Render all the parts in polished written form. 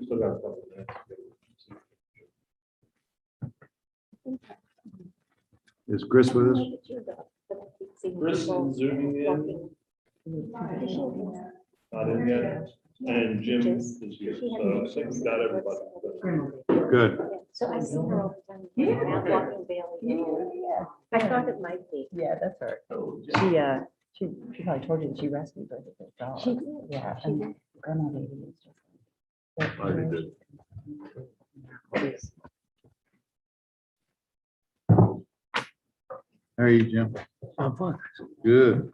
Still got a couple minutes. Is Chris with us? Chris is zooming in, not in yet, and Jim is here, so I think we got everybody. Good. So I see her all the time. Out walking Bailey. I thought it might be. Yeah, that's her. She probably told you that she rescued her dog. She did. Yeah, She did. grandma baby is just. I did. How are you, Jim? I'm fine. Good.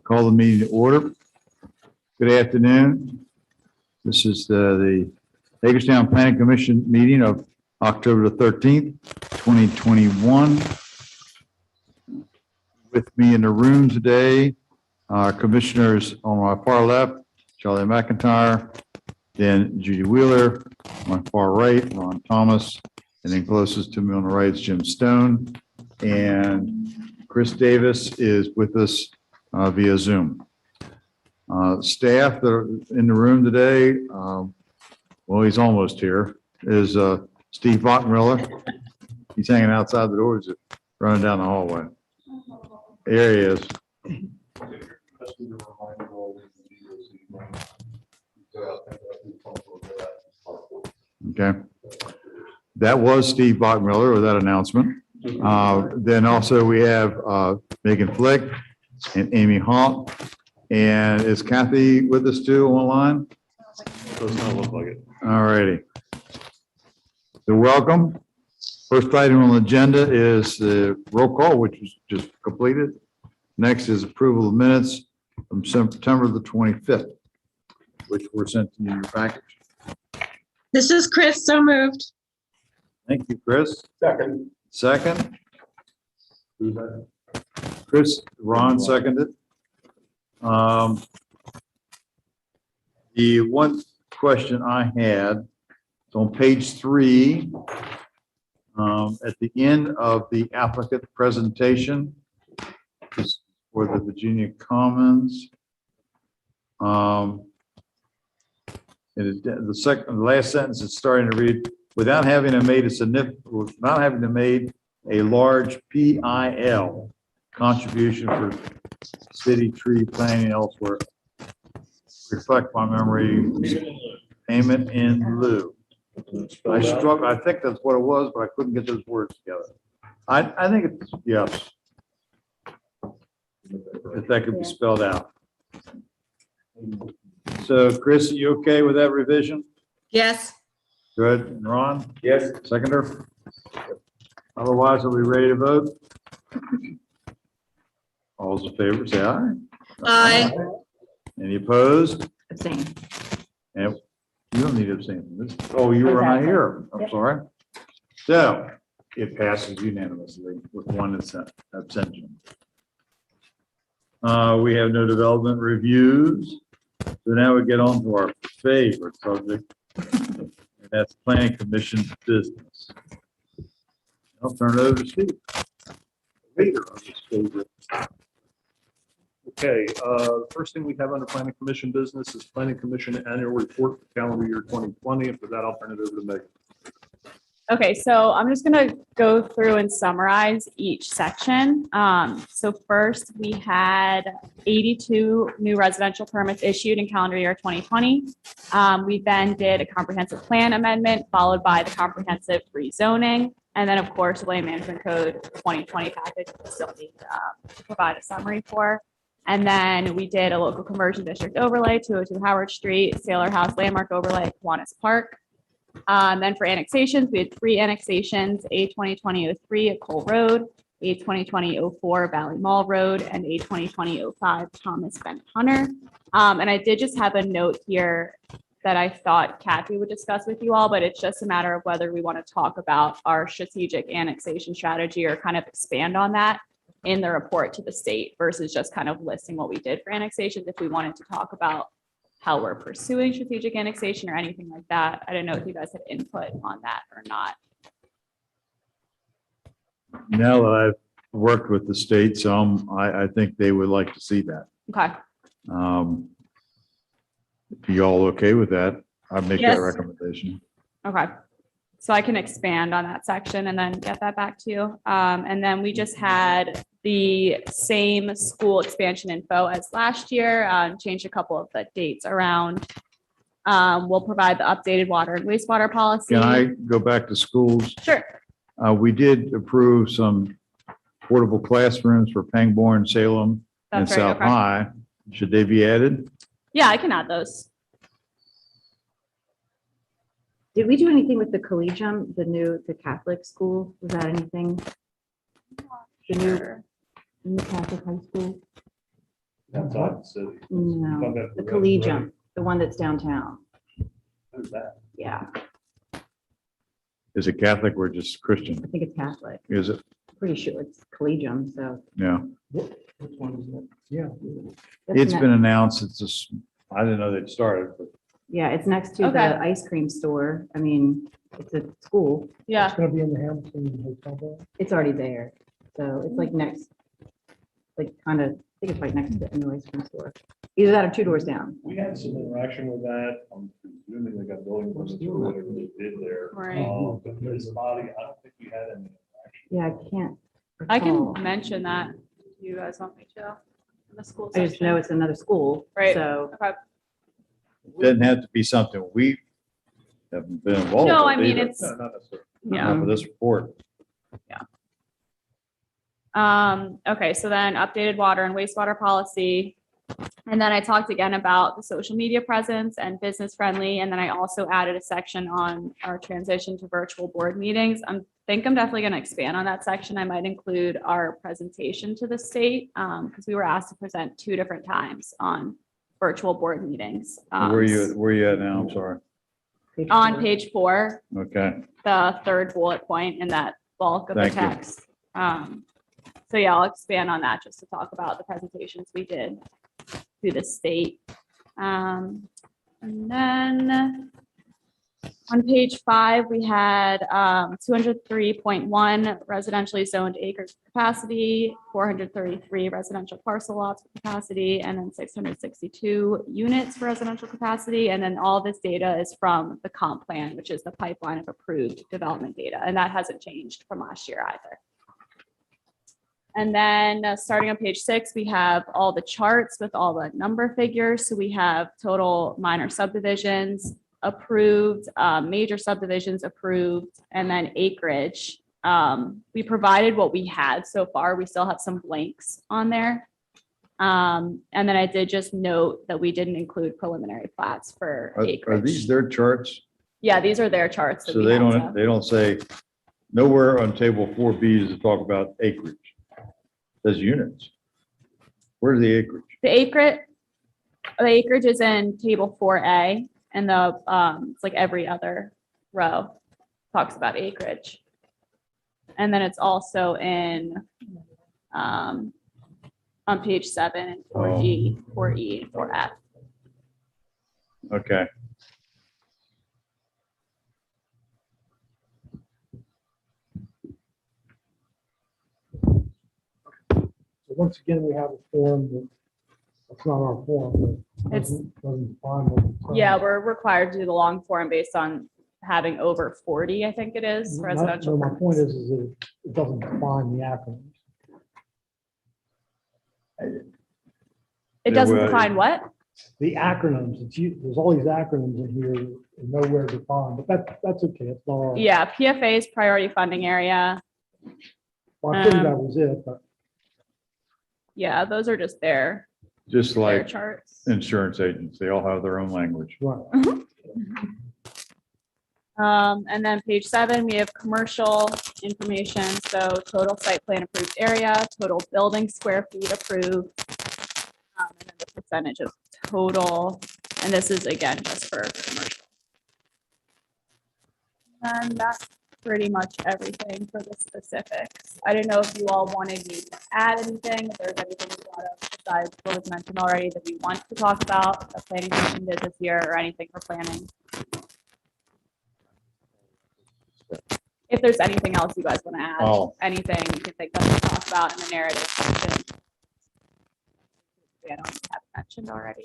Call the meeting to order. Good afternoon. This is the Hagerstown Planning Commission meeting of October the 13th, 2021. With me in the room today are commissioners on my far left, Charlie McIntyre, then Judy Wheeler, on my far right, Ron Thomas, and then closest to me on the right is Jim Stone. And Chris Davis is with us via Zoom. Staff that are in the room today, well, he's almost here, is Steve Bachmiller. He's hanging outside the doors, running down the hallway. There he is. Okay. That was Steve Bachmiller with that announcement. Then also we have Megan Flick and Amy Hawk. And is Kathy with us too online? Does not look like it. All righty. So welcome. First item on the agenda is the roll call, which was just completed. Next is approval of minutes from September the 25th, which were sent to you in your package. This is Chris, so moved. Thank you, Chris. Second. Second, Who's that? Chris, Ron seconded. The one question I had, is on page 3, at the end of the applicant presentation is for the Virginia Commons. And the last sentence is starting to read, without having to made a significant, without having to made a large PIL contribution for city tree planting elsewhere. Reflect my memory, payment in lieu. I struggled, I think that's what it was, but I couldn't get those words together. I think it's yes. If that could be spelled out. So Chris, are you okay with that revision? Yes. Good. And Ron? Yes. Seconder? Otherwise, are we ready to vote? All those in favor, say aye. Aye. Any opposed? Abstain. And you don't need to abstain from this. Oh, you were not here. I'm Yep. sorry. So it passes unanimously with one abstention. We have no development reviews. So now we get on to our favorite subject. And that's planning commission business. I'll turn it over to Steve. Leader of this favorite. Okay, first thing we have under planning commission business is planning commission annual report for calendar year 2020. And for that, I'll turn it over to Megan. Okay, so I'm just gonna go through and summarize each section. So first, we had 82 new residential permits issued in calendar year 2020. We then did a comprehensive plan amendment, followed by the comprehensive rezoning. And then, of course, land management code 2020 package, we still need to provide a summary for. And then we did a local conversion district overlay, 202 Howard Street, Sailor House landmark overlay, Kiwanis Park. Then for annexations, we had 3 annexations, A 2020-03 at Cole Road, A 2020-04 Valley Mall Road, and A 2020-05 Thomas Bennett Hunter. And I did just have a note here that I thought Kathy would discuss with you all, but it's just a matter of whether we want to talk about our strategic annexation strategy or kind of expand on that in the report to the state versus just kind of listing what we did for annexations. If we wanted to talk about how we're pursuing strategic annexation or anything like that. I don't know if you guys had input on that or not. Now that I've worked with the state some, I think they would like to see that. Okay. If you all okay with that, I'd make Yes. that recommendation. Okay. So I can expand on that section and then get that back to you. And then we just had the same school expansion info as last year, changed a couple of the dates around. We'll provide the updated water and wastewater policy. Can I go back to schools? Sure. We did approve some portable classrooms for Pangbourne, Salem, and That's right, South okay. High. Should they be added? Yeah, I can add those. Did we do anything with the Collegium, the Catholic school? Was that anything? The new Catholic high school? That's out of the city. No, Come back to the that. Collegium, the one that's downtown. Who's that? Yeah, Is it Catholic or just Christian? I think it's Catholic. Is it? Pretty sure it's Collegium, so. Yeah. that's It's ne- been announced. It's just, I didn't know they'd started, but Yeah, it's next to Okay. the ice cream store. I mean, it's a school. Yeah. Gonna be in the Hamilton Hotel Bar. It's already there. So it's like next, like kind of, I think it's right next to the new ice cream store. Either that or 2 doors down. We had some interaction with that. I'm presuming they got building permits or whatever they did there. Right. But this body, I don't think we had any interaction. Yeah, I can't. I recall. can mention that. If you guys want me to. In the school I just know section. it's another school. Right. So Okay. it doesn't have to be something we haven't been involved with. No, I mean, either. it's, No, not necessarily. yeah. Not for this report. Okay, so then updated water and wastewater policy. And then I talked again about the social media presence and business friendly. And then I also added a section on our transition to virtual board meetings. Think I'm definitely going to expand on that section. I might include our presentation to the state because we were asked to present 2 different times on virtual board meetings. Where you at now? I'm sorry. On 4. page 4, Okay. the 3rd bullet point in that bulk of the Thank you. text. So yeah, I'll expand on that just to talk about the presentations we did to the state. And then on page 5, we had 203.1 residentially zoned acre capacity, 433 residential parcel lots capacity, and then 662 units for residential capacity. And then all this data is from the comp plan, which is the pipeline of approved development data. And that hasn't changed from last year either. And then starting on page 6, we have all the charts with all the number figures. So we have total minor subdivisions approved, major subdivisions approved, and then acreage. We provided what we had so far. We still have some blanks on there. And then I did just note that we didn't include preliminary plats for Are acreage. these their charts? Yeah, these are their charts. that So we they had don't, to- they don't say, nowhere on table 4B does it talk about acreage. It says units. Where's the acreage? The acreage is in table 4A, and it's like every other row talks about acreage. And then it's also in on page 7 and 4G, 4E, and 4F. Okay. So once again, we have a form that It's not our form, but It's- doesn't define what the term Yeah, is. we're required to do the long form based on having over 40, I think it is, residential. No, my point permits. is that it doesn't define the acronyms. It doesn't Yeah, well, define what? The acronyms, there's all these acronyms in here, and nowhere defined, but that's okay, it's not. our- Yeah, PFA is priority funding area. Well, I figured um, that was it, but Yeah, those are just their Just like charts. insurance agents, they all have their own language. right. And then page 7, we have commercial information. So total site plan approved area, total building square feet approved. And then the percentage of total, and this is again, just for commercial. And that's pretty much everything for the specifics. I didn't know if you all wanted me to add anything, if there's anything you thought of besides what was mentioned already that we want to talk about, the planning commission did this year, or anything for planning. If there's anything else you guys want to add, Oh. anything you can think of to talk about in the narrative section. I don't have it mentioned already.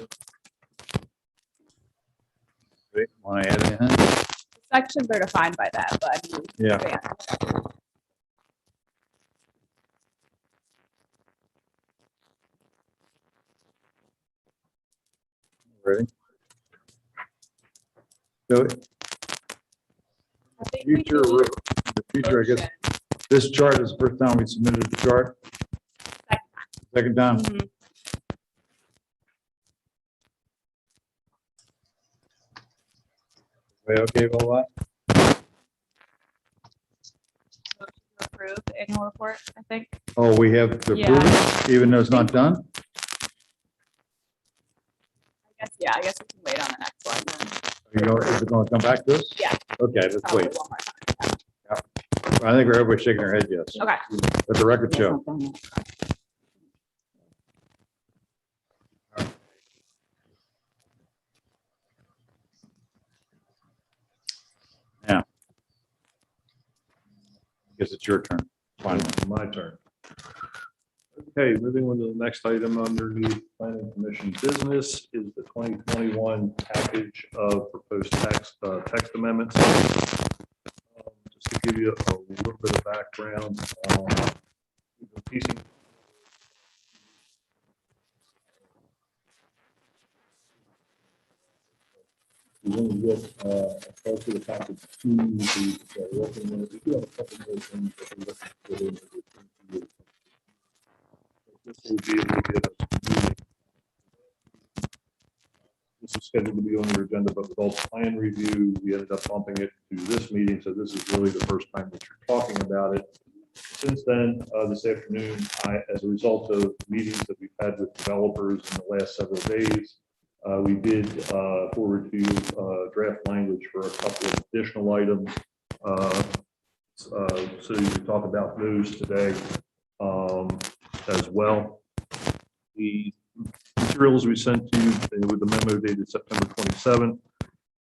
Want to add anything? Sections are defined by that, but I mean. Yeah. expand. Ready? So I think we future, need the future, I guess, motion. this chart is the first time we submitted the chart. Second time. Mhm. We okay with all that? Motion to approve the annual report, I think. Oh, we have to Yeah. approve it, even though it's not done? I guess we can wait on the next one then. Is it going to come back to us? Yeah. Okay, let's Probably wait. one more time. I think everybody's shaking their head yes. Okay. Let the record show. Now. Guess it's your turn. Finally. My turn. Okay, moving on to the next item underneath planning commission business is the 2021 package of proposed text amendments. Just to give you a little bit of background, we've been piecing we only get most of the package to the working with. We do have a couple more things that we're looking to put in. This will be able to get us. This is scheduled to be on your agenda, but with all the plan review, we ended up bumping it to this meeting. So this is really the first time that you're talking about it. Since then, this afternoon, as a result of meetings that we've had with developers in the last several days, we did forward to you draft language for a couple of additional items. So you can talk about those today as well. The materials we sent to you with the memo dated September 27th.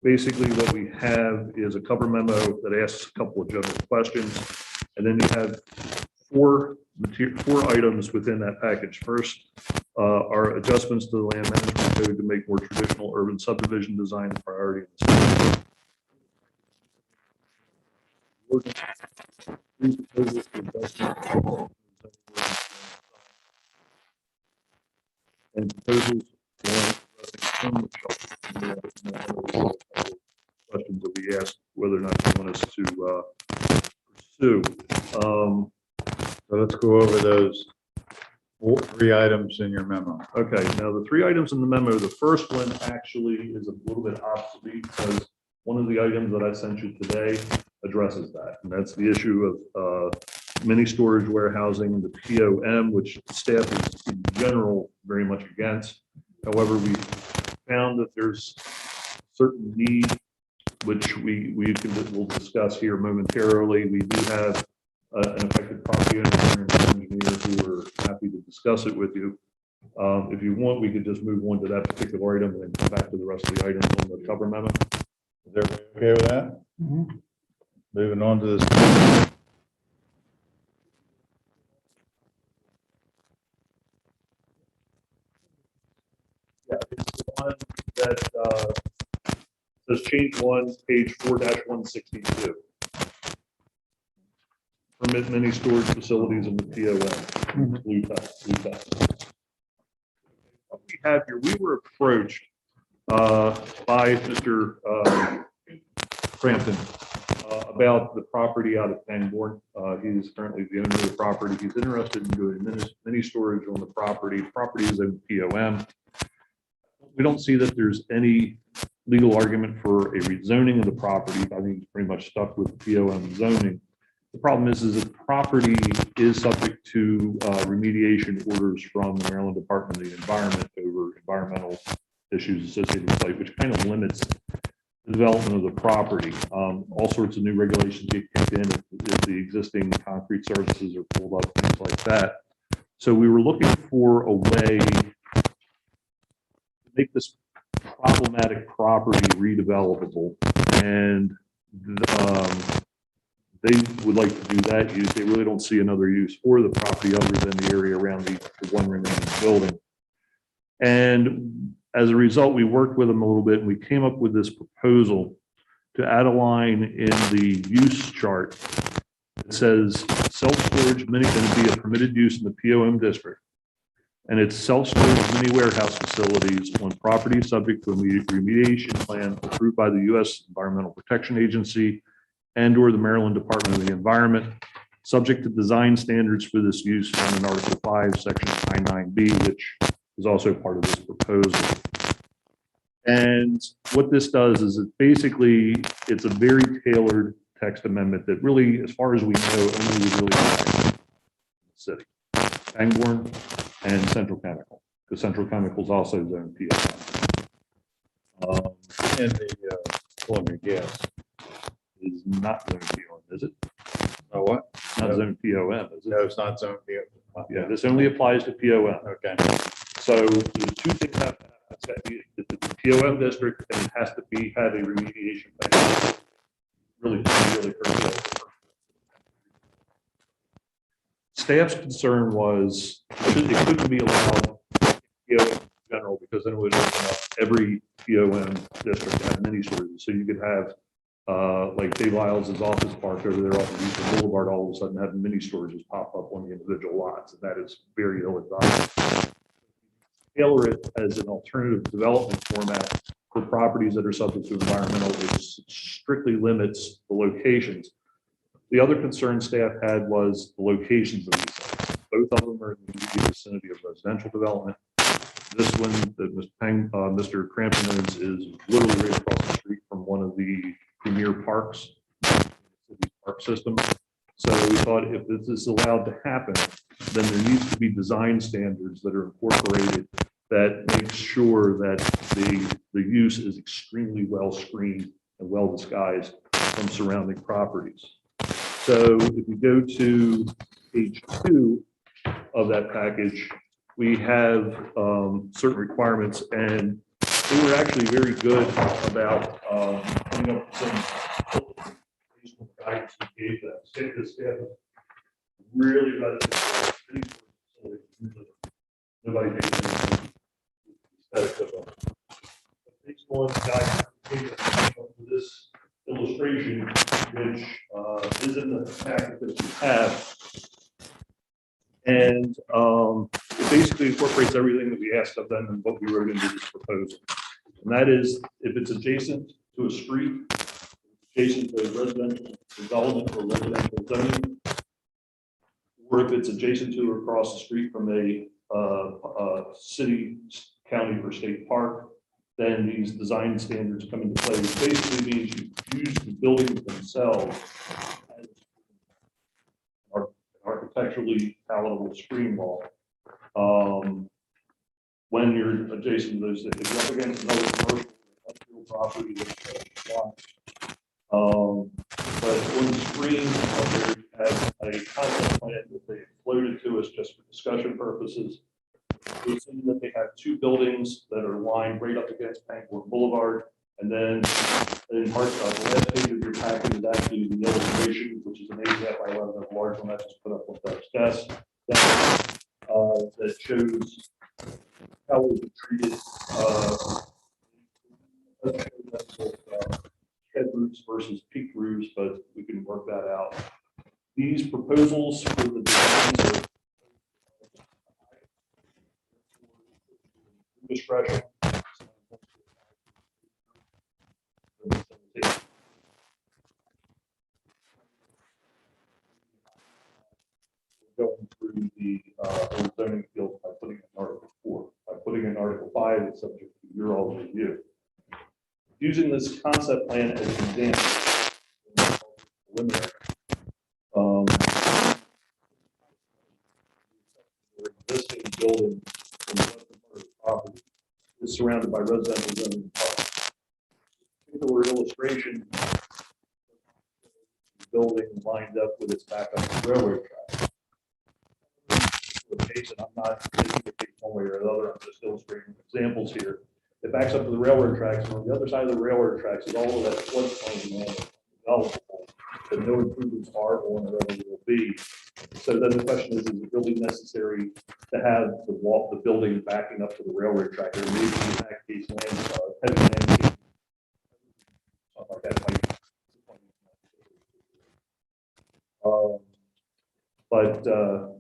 Basically, what we have is a cover memo that asks a couple of general questions, and then you have four items within that package. First, are adjustments to the land management code to make more traditional urban subdivision design a priority in the state. And proposals questions that we asked whether or not you want us to pursue. So let's go over those three items in your memo. Okay, now the three items in the memo, the first one actually is a little bit obsolete because one of the items that I sent you today addresses that. And that's the issue of mini storage warehousing, the POM, which the staff is in general very much against. However, we found that there's certain need, which we'll discuss here momentarily. We do have an affected property owner and engineer who are happy to discuss it with you. If you want, we could just move on to that particular item and then come back to the rest of the items on the cover memo. Is everybody okay with that? Mhm. Moving on to this. is the one that says change one, page 4-162. Permit many storage facilities in the POM. Blue text. What we have here, we were approached by Mr. Crampton about the property out at Pangbourne. He's currently the owner of the property. He's interested in doing mini storage on the property. Property is in POM. We don't see that there's any legal argument for a rezoning of the property. I think he's pretty much stuck with POM zoning. The problem is that the property is subject to remediation orders from the Maryland Department of the Environment over environmental issues associated with the site, which kind of limits the development of the property. All sorts of new regulations get kicked in if the existing concrete surfaces are pulled up, things like that. So we were looking for a way to make this problematic property redevelopable, and they would like to do that use. They really don't see another use for the property other than the area around the one remaining building. And as a result, we worked with them a little bit and we came up with this proposal to add a line in the use chart that says self-storage mini going to be a permitted use in the POM district. And it's self-storage mini warehouse facilities on property subject to a remediation plan approved by the U.S. Environmental Protection Agency and or the Maryland Department of the Environment, subject to design standards for this use found in Article 5, Section 99B, which is also part of this proposal. And what this does is it's a very tailored text amendment that really, as far as we know, only was really the city, Pangbourne and Central Chemical, because Central Chemical is also zone POM. And the Columbia Gas. Is not zone POM, is it? Oh, what? Not zone POM, is it? No, it's not zone P. Yeah, this only applies to POM. Okay. So there's two things that have to happen. It's got to be the POM district, and it has to have a remediation plan. Really critical. Staff's concern was it couldn't be allowed in general because then it would open up every POM district to have mini storages. So you could have like Dave Lyles' office park over there off of Eastern Boulevard, all of a sudden have mini storages pop up on the individual lots, and that is very ill-advised. Tailor it as an alternative development format for properties that are subject to environmental, it strictly limits the locations. The other concern staff had was the locations of these sites. Both of them are in the immediate vicinity of residential development. This one that Mr. Crampton owns is literally right across the street from one of the premier parks, park system. So we thought if this is allowed to happen, then there needs to be design standards that are incorporated that make sure that the use is extremely well screened and well disguised from surrounding properties. So if you go to page 2 of that package, we have certain requirements, and they were actually very good about coming up with some reasonable guidance we gave them. The staff really got it. Nobody takes anything aesthetic of them. Takes one guidance for this illustration, which is in the packet that you have. And it basically incorporates everything that we asked of them and what we wrote into this proposal. And that is, if it's adjacent to a street, adjacent to a residential development or residential zoning, or if it's adjacent to or across the street from a city, county, or state park, then these design standards come into play, which basically means you use the buildings themselves as architecturally palatable screen wall. When you're adjacent to those, if you're up against another commercial industrial property, but on the screen up there, you have a concept plan that they floated to us just for discussion purposes. You'll see that they have two buildings that are lined right up against Pangbourne Boulevard. And then in part, the last page of your packet is actually the illustration, which is an 8.5 by 11 of large one I just put up with Doug's desk. That shows how we treated, shed roofs versus peak roofs, but we can work that out. These proposals for the designs are discretion. Going through the old zoning field by putting in Article 4. By putting in Article 5, it's subject to your all's review. Using this concept plan as an example, preliminary, the existing building in the western part of the property is surrounded by residential zoning. Particular illustration, the building lined up with its back up to the railroad track. Case, and I'm not making a case one way or another, I'm just illustrating examples here. It backs up to the railroad tracks, and on the other side of the railroad tracks is all of that floodplain land developable, that no improvements are on or ever will be. So then the question is it really necessary to have the wall, the building backing up to the railroad track, or maybe in that case land, heavy landscape, something like that might. But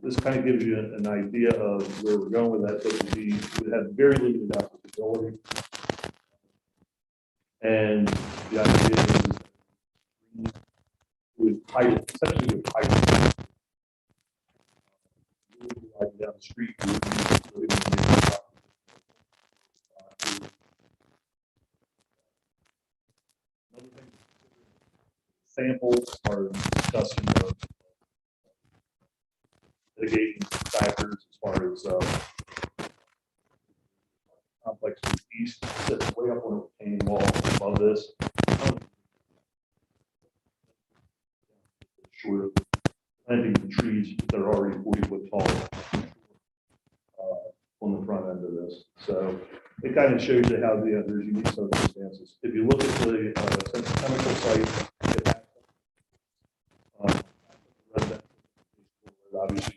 this kind of gives you an idea of where we're going with that. But we have very limited applicability. And the idea is with height, essentially with height. Right down the street, samples are discussing of mitigating factors as far as complex to the east, sits way up on a retaining wall above this. Short of planting the trees that are already 40 foot tall on the front end of this. So it kind of shows you how there's unique circumstances. If you look at the chemical site, obviously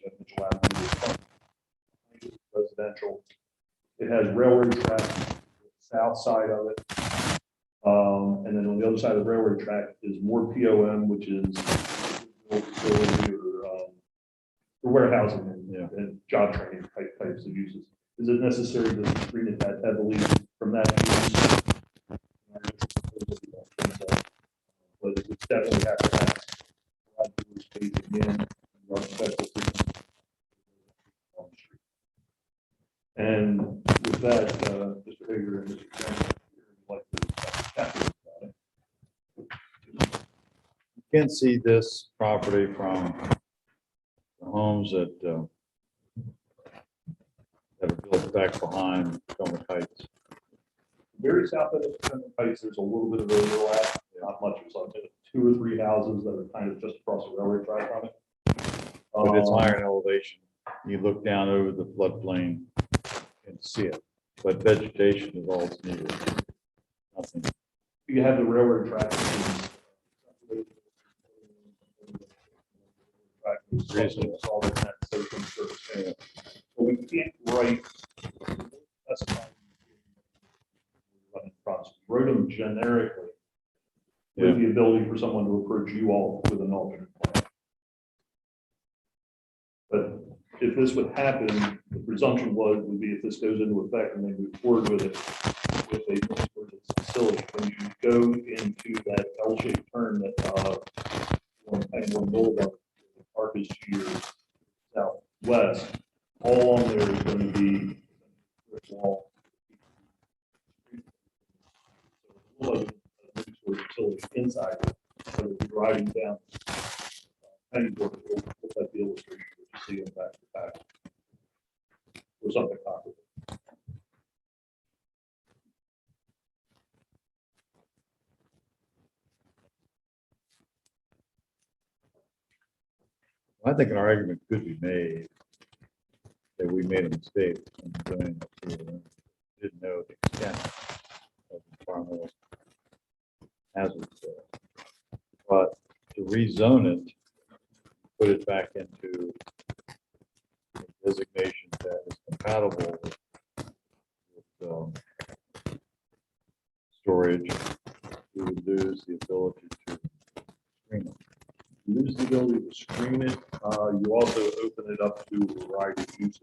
residential. It has railroad track south side of it. And then on the other side of the railroad track is more POM, which is facility or warehousing and job training types of uses. Is it necessary to screen it that heavily from that use? But it would definitely have to have space again. And with that, Mr. Hager and Mr. Chairman, I'd like to chat about it. You can't see this property from the homes that are built back behind Potomac Heights. Very south of the Potomac Heights, there's a little bit of overlap, not much, it's like 2 or 3 houses that are kind of just across the railroad track from it. But it's higher in elevation. You look down over the floodplain and see it, but vegetation is all that's needed. Nothing. You have the railroad track. All that social service. But we can't write. We wrote them generically with the ability for someone to approach you all with an alternate plan. But if this would happen, the presumption would be if this goes into effect and they move forward with it, with a facility, when you go into that L-shaped turn that one Boulevard, the park is to your southwest, all on there is going to be brick wall. So facility inside, so if you're driving down, we'll put that the illustration that you see in back to back, or something comparable. I think an argument could be made that we made a mistake in doing it. Didn't know the extent of the environmental hazards there. But to rezone it, put it back into a designation that is compatible with storage, we would lose the ability to screen it. Lose the ability to screen it. You also open it up to a variety of uses.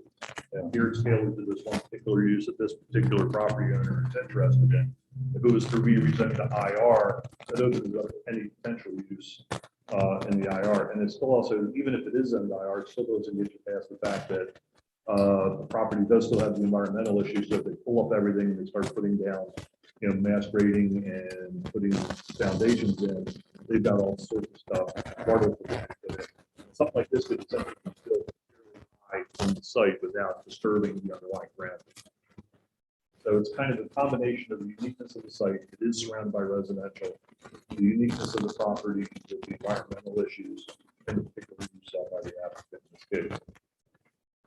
And here it's tailored to this one particular use that this particular property owner is interested in. If it was to be rezoned to IR, that opens up any potential use in the IR. And it's still also, even if it is zoned IR, it still doesn't get you past the fact that the property does still have the environmental issues. So if they pull up everything and they start putting down, mass grading and putting foundations in, they've got all sorts of stuff. Part of it, something like this could essentially be built high from the site without disturbing the underlying ground. So it's kind of a combination of the uniqueness of the site. It is surrounded by residential, the uniqueness of the property, the environmental issues, and the particular use sought by the applicant in this case.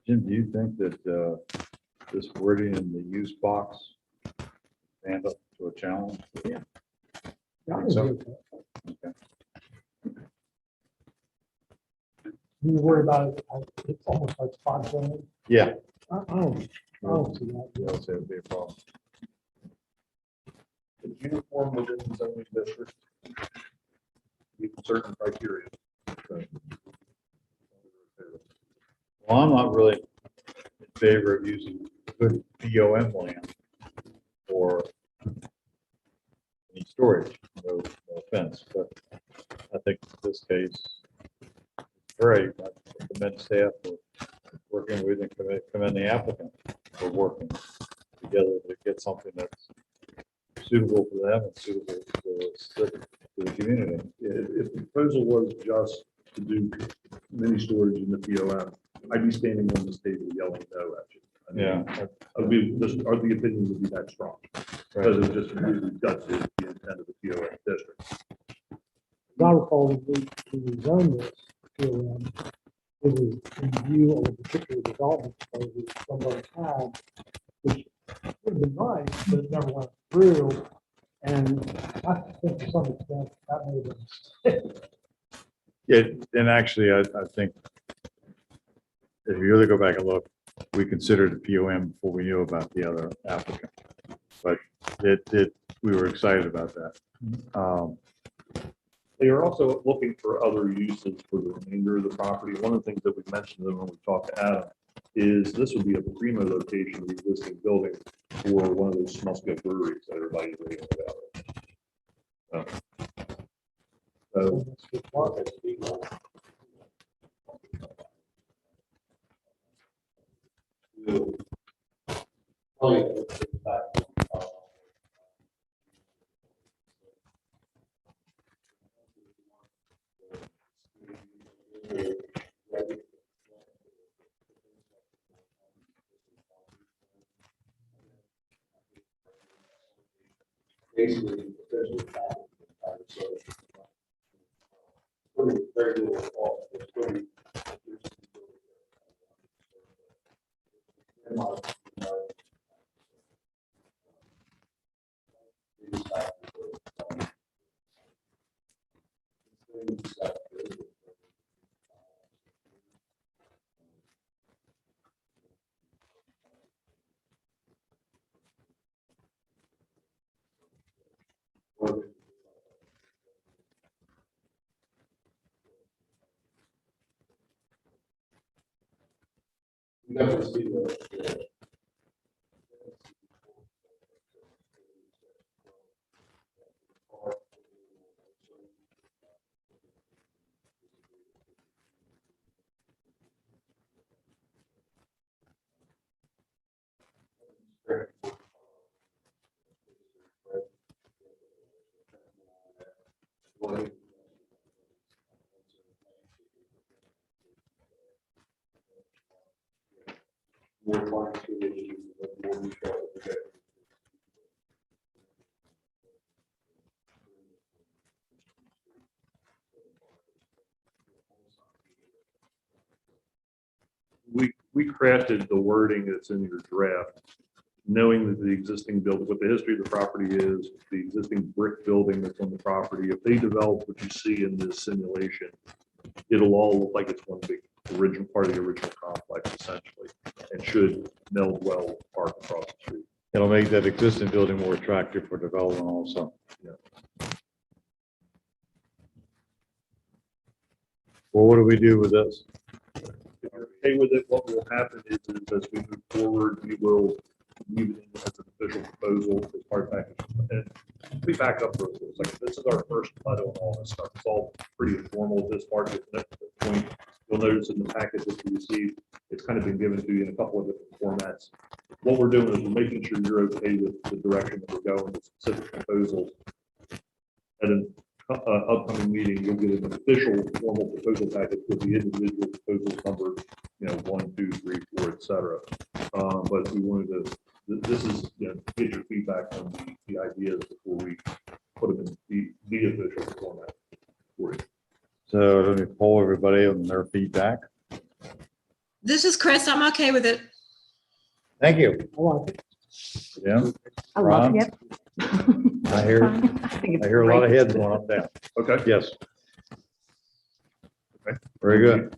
Jim, do you think that this wording in the use box stand up to a challenge? Yeah, I Think so? agree with that. Okay. You worry about it, it's almost like spot zoning. Yeah. I don't see that. Yeah, that would be a problem. It's uniform within the zoning district. Meet certain criteria. So, Well, I'm not really in favor of using good BOM land for any storage, no offense, but I think in this case, great, I commend staff for working with and commend the applicant for working together to get something that's suitable for them and suitable for the community. If the proposal was just to do mini storage in the POM, I'd be standing on this table yelling no at you. I mean, Yeah. I'd be, just, or the opinion would be that strong. Because it just really does the intent of the POM district. As I recall, when we rezoned this, POM, it was in view of a particular development proposal somebody had, which would have been nice, but it never went through. And I think to some extent, that may have been a mistake. Yeah, and actually, I think if you really go back and look, we considered the POM before we knew about the other applicant. But we were excited about that. They are also looking for other uses for the remainder of the property. One of the things that we mentioned to them when we talked to Adam is this would be a primo location of the existing building for one of those small scale breweries that everybody's raving about. So That's the part. Basically, very little fault. It's pretty- You definitely see the more clients to the issues, the more we try to get. we crafted the wording that's in your draft, knowing that the existing building, what the history of the property is, the existing brick building that's on the property. If they develop what you see in this simulation, it'll all look like it's one big original part of the original complex essentially, and should meld well with the park across the street. It'll make that existing building more attractive for development also. Well, what do we do with this? If you're okay with it, what will happen is as we move forward, we will leave it in as an official proposal as part of package. And let me back up for a second. This is our first cut on all this stuff. It's all pretty informal at this part. At this point, you'll notice in the package that you received, it's kind of been given to you in a couple of different formats. What we're doing is we're making sure you're okay with the direction that we're going, the specific proposals. At an upcoming meeting, you'll get an official formal proposal package with the individual proposals numbered, 1, 2, 3, 4, et cetera. But we wanted to, this is, get your feedback on the ideas before we put them in the official format for you. So let me poll everybody on their feedback. This is Chris. I'm okay with it. Thank you. I like it. Yeah, I love Ron? it. I hear a lot of heads going up there. Okay. Yes. Okay. Very good.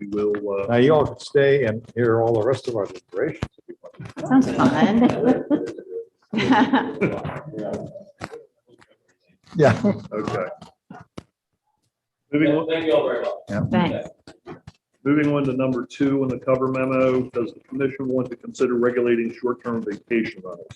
We will, Now you all can stay and hear all the rest of our deliberations. if you want. That sounds fun. Yeah. okay. Moving on. Thank you all very much. Thanks. Moving on to number 2 on the cover memo, does the commission want to consider regulating short-term vacation rentals?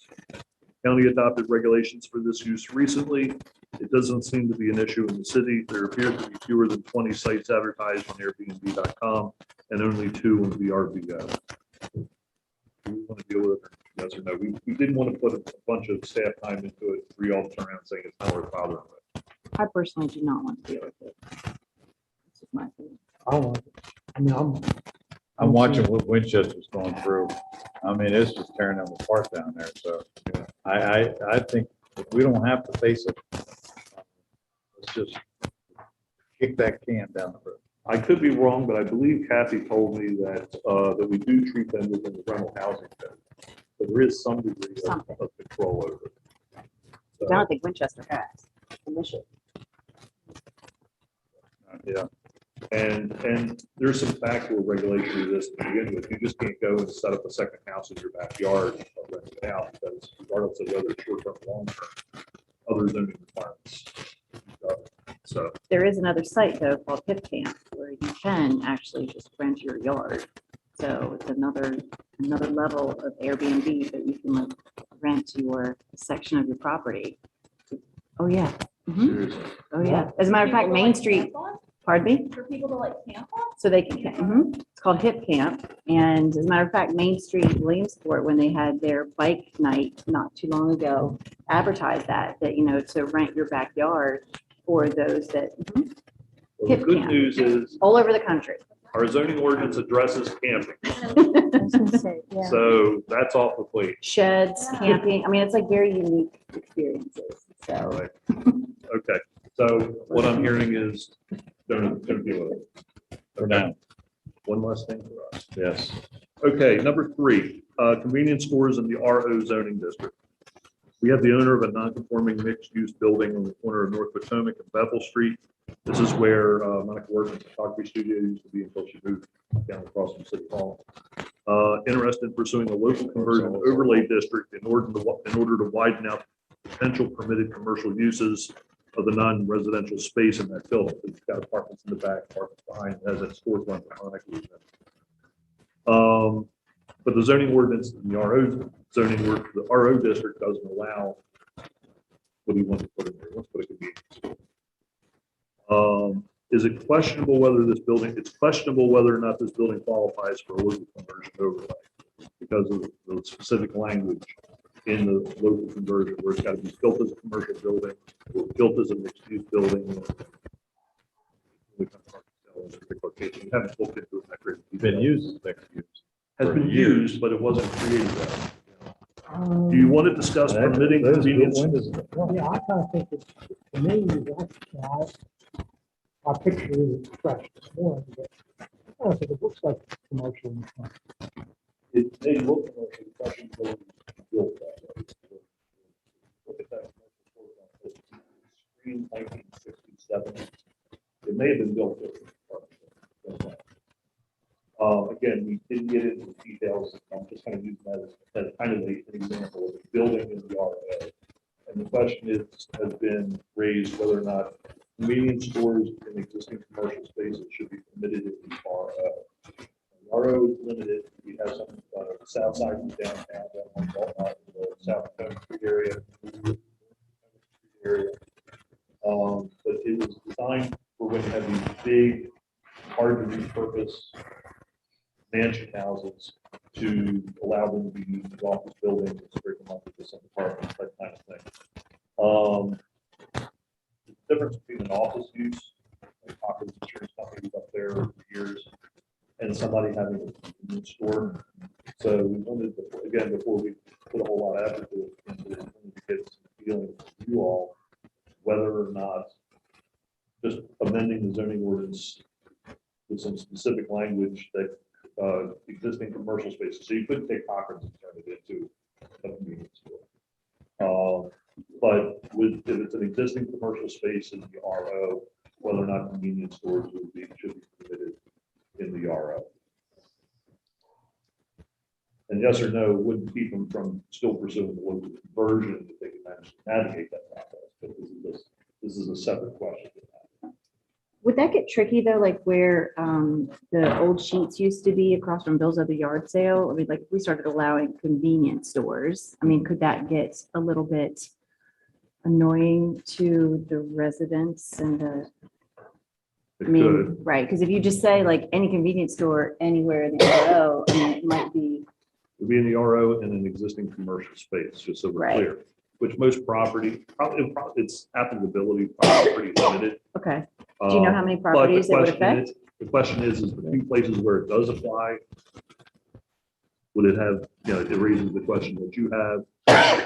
County adopted regulations for this use recently. It doesn't seem to be an issue in the city. There appear to be fewer than 20 sites advertised on Airbnb.com and only 2 on VRBO. Do we want to deal with it? Yes or no? We didn't want to put a bunch of staff time into it for you all to turn around saying it's not worth bothering with. I personally do not want to deal with it. This is my opinion. I don't like it. I mean, I'm watching what Winchester's going through. I mean, it's just tearing them apart down there. So I think if we don't have to face it, let's just kick that can down the road. I could be wrong, but I believe Kathy told me that that we do treat them within the rental housing code. So there is some degree Something. of control over it. I don't think Winchester has initially. Yeah. And there's some factual regulation to this to begin with. You just can't go and set up a second house in your backyard or rent it out because regardless of whether it's short-term or long-term, other zoning requirements. So, There is another site though called Hip Camp where you can actually just rent your yard. So it's another level of Airbnb that you can like rent your section of your property. Oh, yeah. Mhm. seriously. Oh, yeah. As a matter of fact, Main Street, pardon me? For people to like camp on? So they can, it's called Hip Camp. And as a matter of fact, Main Street, Williamsport, when they had their bike night not too long ago, advertised that, to rent your backyard for those that, Well, the Hip good camp. news is all over the country. our zoning ordinance addresses camping. Yeah. So that's off the plate. Sheds, camping, I mean, it's like very unique experiences, so. Right. Okay. So what I'm hearing is don't deal with it. For now. One less thing for us. Yes. Okay, number 3, convenience stores in the RO zoning district. We have the owner of a non-conforming mixed-use building on the corner of North Potomac and Bethel Street. This is where Monica Workman's photography studio used to be until she moved down across from City Hall. Interested in pursuing a local conversion overlay district in order to widen out potential permitted commercial uses of the non-residential space in that building. It's got apartments in the back, apartments behind, it has a storefront behind. But the zoning ordinance in the the RO district doesn't allow what do you want to put in there? Let's put a convenience store. Is it questionable whether it's questionable whether or not this building qualifies for a local conversion overlay because of the specific language in the local conversion where it's got to be built as a commercial building or built as a mixed-use building. We haven't looked into it that great. Been used as mixed use. Has for been years. used, but it wasn't created that. Do you want to discuss permitting Those convenience? windows in the front. yeah, I kind of think it's, to me, my picture is fresh this morning, but I don't think it looks like commercial in the front. It may look like a question building built that way. Look at that. Screen 1967. It may have been built different. Again, we didn't get into the details. I'm just kind of using that as kind of an example of a building in the RO. And the question has been raised whether or not convenience stores in existing commercial spaces should be permitted in the RO. The RO is limited. We have some south side of downtown, down on Belmont, the south Street area. But it was designed for when you have these big, hard to repurpose mansion houses to allow them to be used as office buildings and break them up into some apartments, that kind of thing. The difference between an office use, like Hawkins Insurance Company was up there for years, and somebody having a convenience store. So we wanted, again, before we put a whole lot of effort into it, we wanted to get some feeling from you all, whether or not just amending the zoning ordinance with some specific language that existing commercial spaces, so you couldn't take Hawkins and turn it into a convenience store. But if it's an existing commercial space in the RO, whether or not convenience stores should be permitted in the RO. And yes or no wouldn't keep them from still pursuing the local conversion if they can manage to navigate that process. But this is a separate question. Would that get tricky though, like where the old Sheets used to be across from Bill's Other Yard Sale? I mean, like if we started allowing convenience stores, I mean, could that get a little bit annoying to the residents and the, It I mean, could. right, because if you just say like any convenience store anywhere in the RO, I mean, it might be, It'd be in the RO in an existing commercial space, just so we're Right. clear. Which most property, probably its applicability probably pretty limited. okay. Do you know how many properties it would affect? The question is the few places where it does apply, would it have, it raises the question that you have,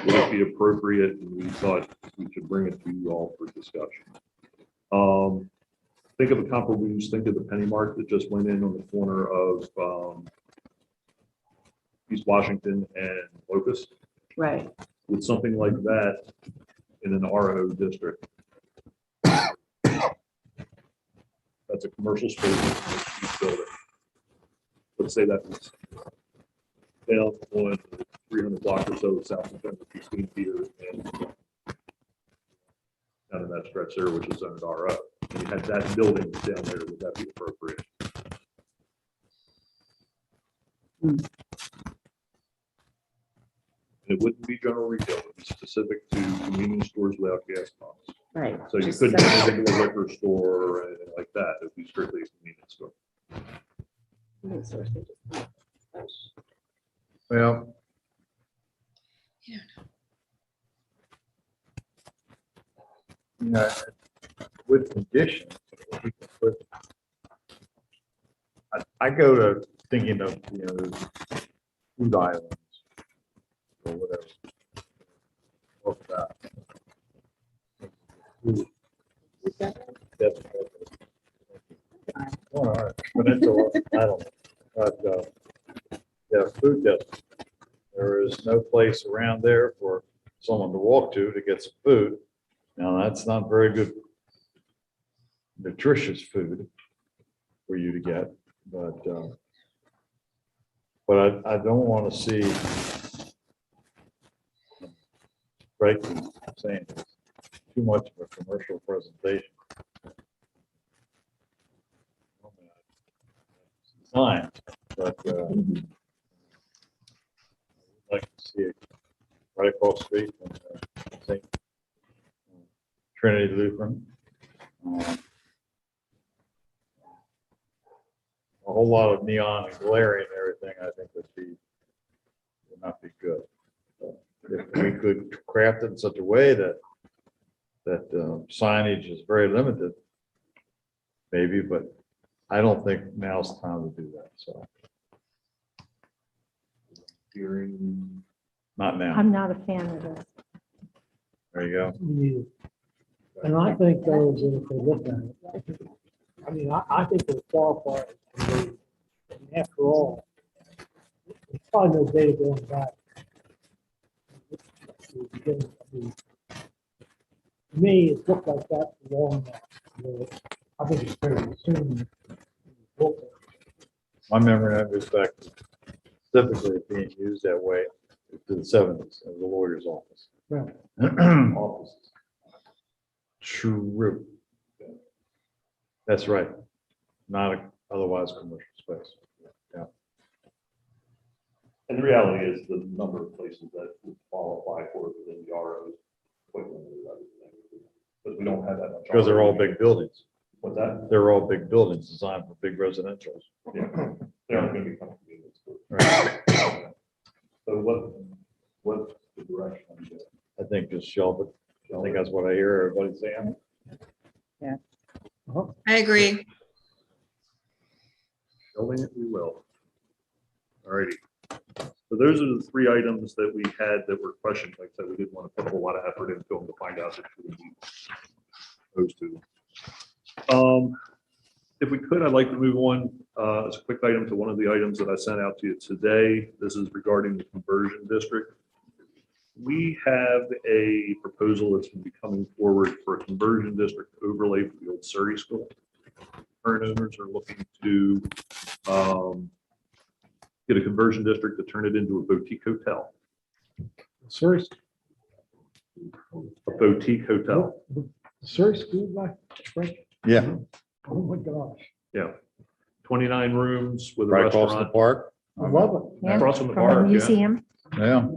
would it be appropriate? And we thought we should bring it to you all for discussion. Think of a comparable use, think of the Penny Mart that just went in on the corner of East Washington and Locust. Right, With something like that in an RO district. That's a commercial space, it's a huge building. Let's say that was down on 300 block or so south of between Peter and down in that stretch there, which is zoned RO. And you had that building down there, would that be appropriate? It wouldn't be general retail, it would be specific to convenience stores without gas pumps. right. So you Just couldn't so- go into a liquor store or anything like that, it'd be strictly a convenience store. Well. Yeah, with conditions, we can put. I go to thinking of, food islands or whatever. What's that? Food. That's- All right, Peninsula, I don't know. But, yeah, food desert. There is no place around there for someone to walk to get some food. Now, that's not very good nutritious food for you to get, but I don't want to see breaking, saying it's too much of a commercial presentation. Time, but I'd like to see it right across the street from St. Trinity Lutheran. A whole lot of neon and glaring and everything, I think would not be good. If we could craft it in such a way that signage is very limited, maybe, but I don't think now's the time to do that, so. Hearing, Not now. I'm not a fan of this. There you go. Yeah. And I think though, that if they look at it, I mean, I think they're qualified. And after all, there's probably no data going back. To me, it looked like that long. I think it's fair to assume. My memory in that respect, specifically being used that way to the seventies as a lawyer's office. Yeah. Offices. True. That's right. Not a otherwise commercial space. And the reality is the number of places that would qualify for it within the RO is quite limited. But we don't have that much. Because they're all big buildings. What's that? They're all big buildings designed for big residentials. Yeah, they aren't gonna become convenience stores. Right. So what's the direction? on that? I think just shelve it. I think that's what I hear everybody saying. I agree. Building it, we will. All righty. So those are the three items that we had that were questioned. Like I said, we didn't want to put a whole lot of effort into them to find out if we would be opposed to. If we could, I'd like to move on as a quick item to one of the items that I sent out to you today. This is regarding the conversion district. We have a proposal that's going to be coming forward for a conversion district overlay for the old Surrey School. Current owners are looking to get a conversion district to turn it into a boutique hotel. Surrey, A boutique hotel. Surrey School by Frank? Yeah, Oh my gosh, Yeah. 29 rooms with a right across the restaurant. park. I love it. Yeah, Across from the from the park, yeah. museum. Yeah,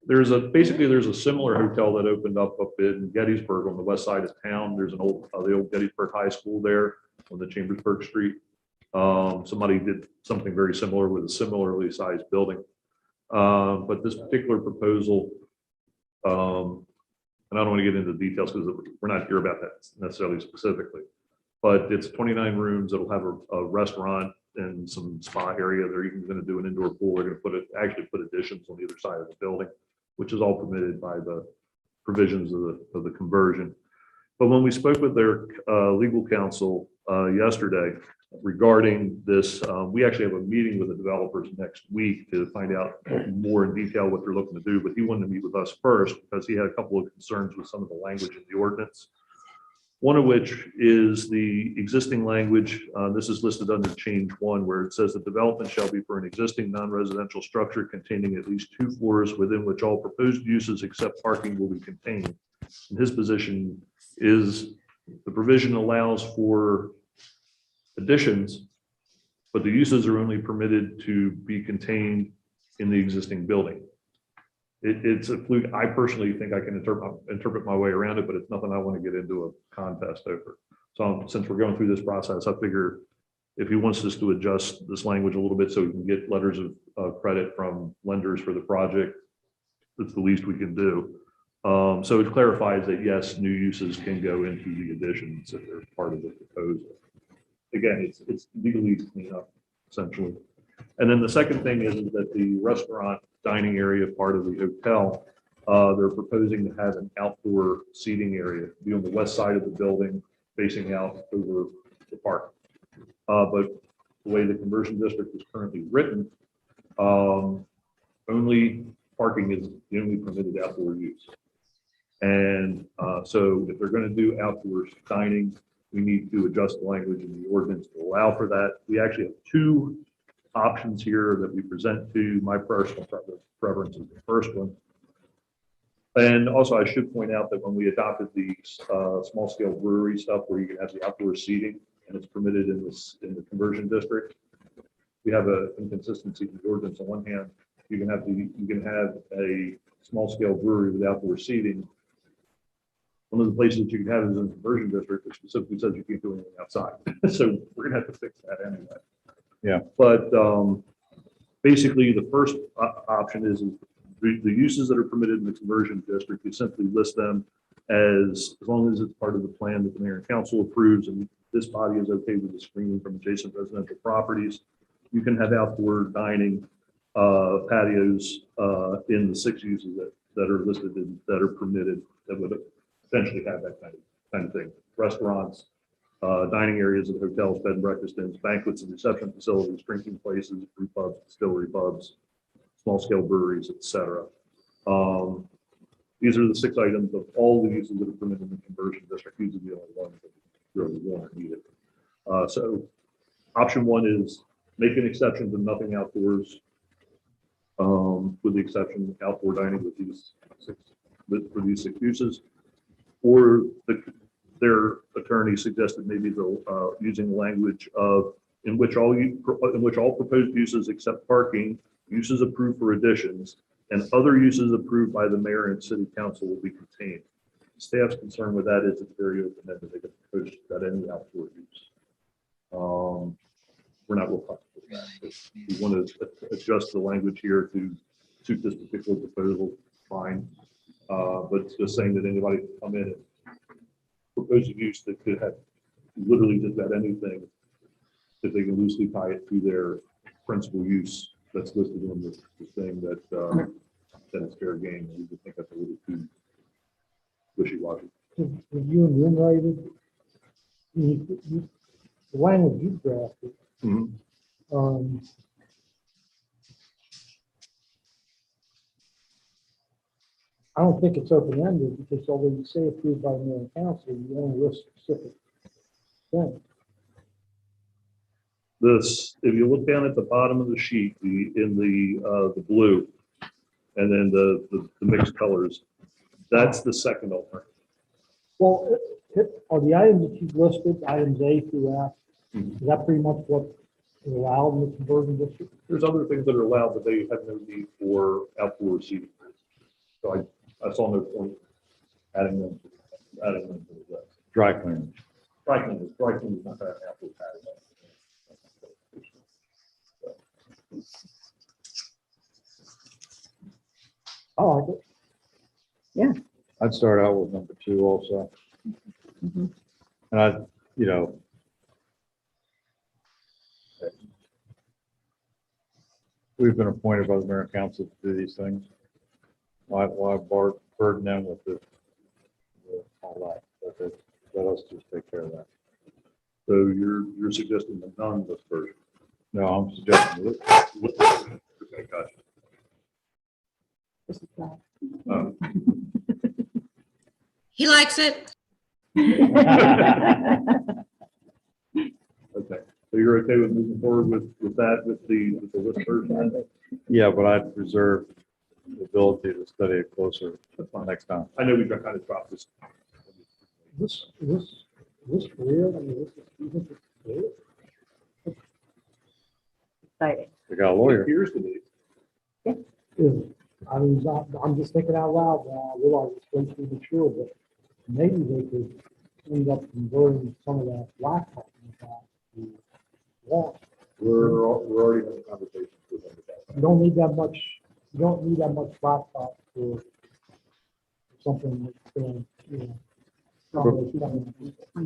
There's a similar hotel that opened up in Gettysburg on the west side of town. There's the old Gettysburg High School there on the Chambersburg Street. Somebody did something very similar with a similarly sized building. But this particular proposal, and I don't want to get into the details because we're not here about that necessarily specifically, but it's 29 rooms. It'll have a restaurant and some spa area. They're even going to do an indoor pool. They're going to actually put additions on either side of the building, which is all permitted by the provisions of the conversion. But when we spoke with their legal counsel yesterday regarding this, we actually have a meeting with the developers next week to find out more in detail what they're looking to do. But he wanted to meet with us first because he had a couple of concerns with some of the language in the ordinance. One of which is the existing language. This is listed under change 1, where it says the development shall be for an existing non-residential structure containing at least 2 floors within which all proposed uses except parking will be contained. And his position is the provision allows for additions, but the uses are only permitted to be contained in the existing building. It's a fluke. I personally think I can interpret my way around it, but it's nothing I want to get into a contest over. So since we're going through this process, I figure if he wants us to adjust this language a little bit so we can get letters of credit from lenders for the project, that's the least we can do. So it clarifies that yes, new uses can go into the additions if they're part of the proposal. Again, it's legally clean up essentially. And then the second thing is that the restaurant dining area part of the hotel, they're proposing to have an outdoor seating area, be on the west side of the building, facing out over the park. But the way the conversion district is currently written, only parking is the only permitted outdoor use. And so if they're going to do outdoor dining, we need to adjust the language in the ordinance to allow for that. We actually have 2 options here that we present to. My personal preference is the first one. And also I should point out that when we adopted the small scale brewery stuff where you can have the outdoor seating and it's permitted in the conversion district, we have an inconsistency in the ordinance. On one hand, you can have a small scale brewery with outdoor seating. One of the places that you can have is in the conversion district, which specifically says you can't do anything outside. So we're gonna have to fix that anyway. Yeah. But basically, the first option is the uses that are permitted in the conversion district. You simply list them as long as it's part of the plan that the mayor and council approves, and this body is okay with the screening from adjacent residential properties. You can have outdoor dining, patios in the 6 uses that are listed that are permitted that would essentially have that kind of thing. Restaurants, dining areas of hotels, bed and breakfast inns, banquets and reception facilities, drinking places, brew pubs, distillery pubs, small scale breweries, etc. These are the 6 items of all the uses that are permitted in the conversion district. These are the only ones that really want to need it. So option 1 is make an exception to nothing outdoors, with the exception of outdoor dining with these for these 6 uses. Or their attorney suggested maybe they'll, using the language of in which all proposed uses except parking, uses approved for additions, and other uses approved by the mayor and city council will be contained. Staff's concern with that is it's very open-ended. They can propose that any outdoor use. We're not real comfortable with that. If we want to adjust the language here to suit this particular proposal, fine. But it's just saying that anybody can come in and propose a use that could have literally just about anything, that they can loosely tie it to their principal use that's listed in the thing that it's fair game. We would think that's a little too wishy-washy. If you enumerated, the language you drafted, I don't think it's open-ended because although you say approved by mayor and council, you only list specific things. This, if you look down at the bottom of the sheet, in the blue, and then the mixed colors, that's the second alternative. Well, are the items that you've listed, items A through F, is that pretty much what is allowed in the conversion district? There's other things that are allowed, but they have no need for outdoor seating. So I saw no point adding them to the list. Dry cleaning. Dry cleaning is not that outdoor patio. I like it. I'd start out with number 2 also. Mhm. And I, you know, we've been appointed by the mayor and council to do these things. Why burden them with all that? Let us just take care of that. So you're suggesting the non-list version? No, I'm suggesting this. Okay, gotcha. Um, He likes it. Okay, so you're okay with moving forward with that, with the list version? Yeah, but I'd reserve the ability to study it closer next time. I know we kind of dropped this. This real, I mean, this is real. Exciting. We got a lawyer. Appears to be. I mean, I'm just thinking out loud now. I realize it's going to be mature, but maybe they could end up converting some of that blacktop to wall. We're already having conversations with them about that. You don't need that much, blacktop for something that's going, you know.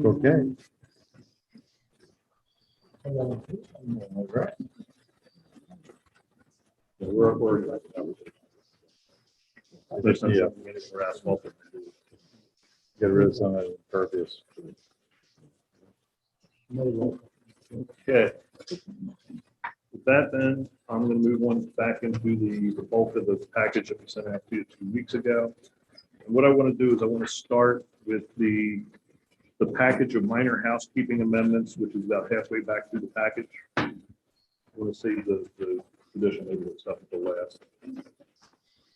Okay. And Right. Yeah, we're already having conversations. There's no something in it for asphalt. Get rid of some of the impervious. Okay. With that, then, I'm going to move on back into the bulk of the package that we sent out to you 2 weeks ago. And what I want to do is I want to start with the package of minor housekeeping amendments, which is about halfway back through the package. I want to save the additional maybe the stuff at the last.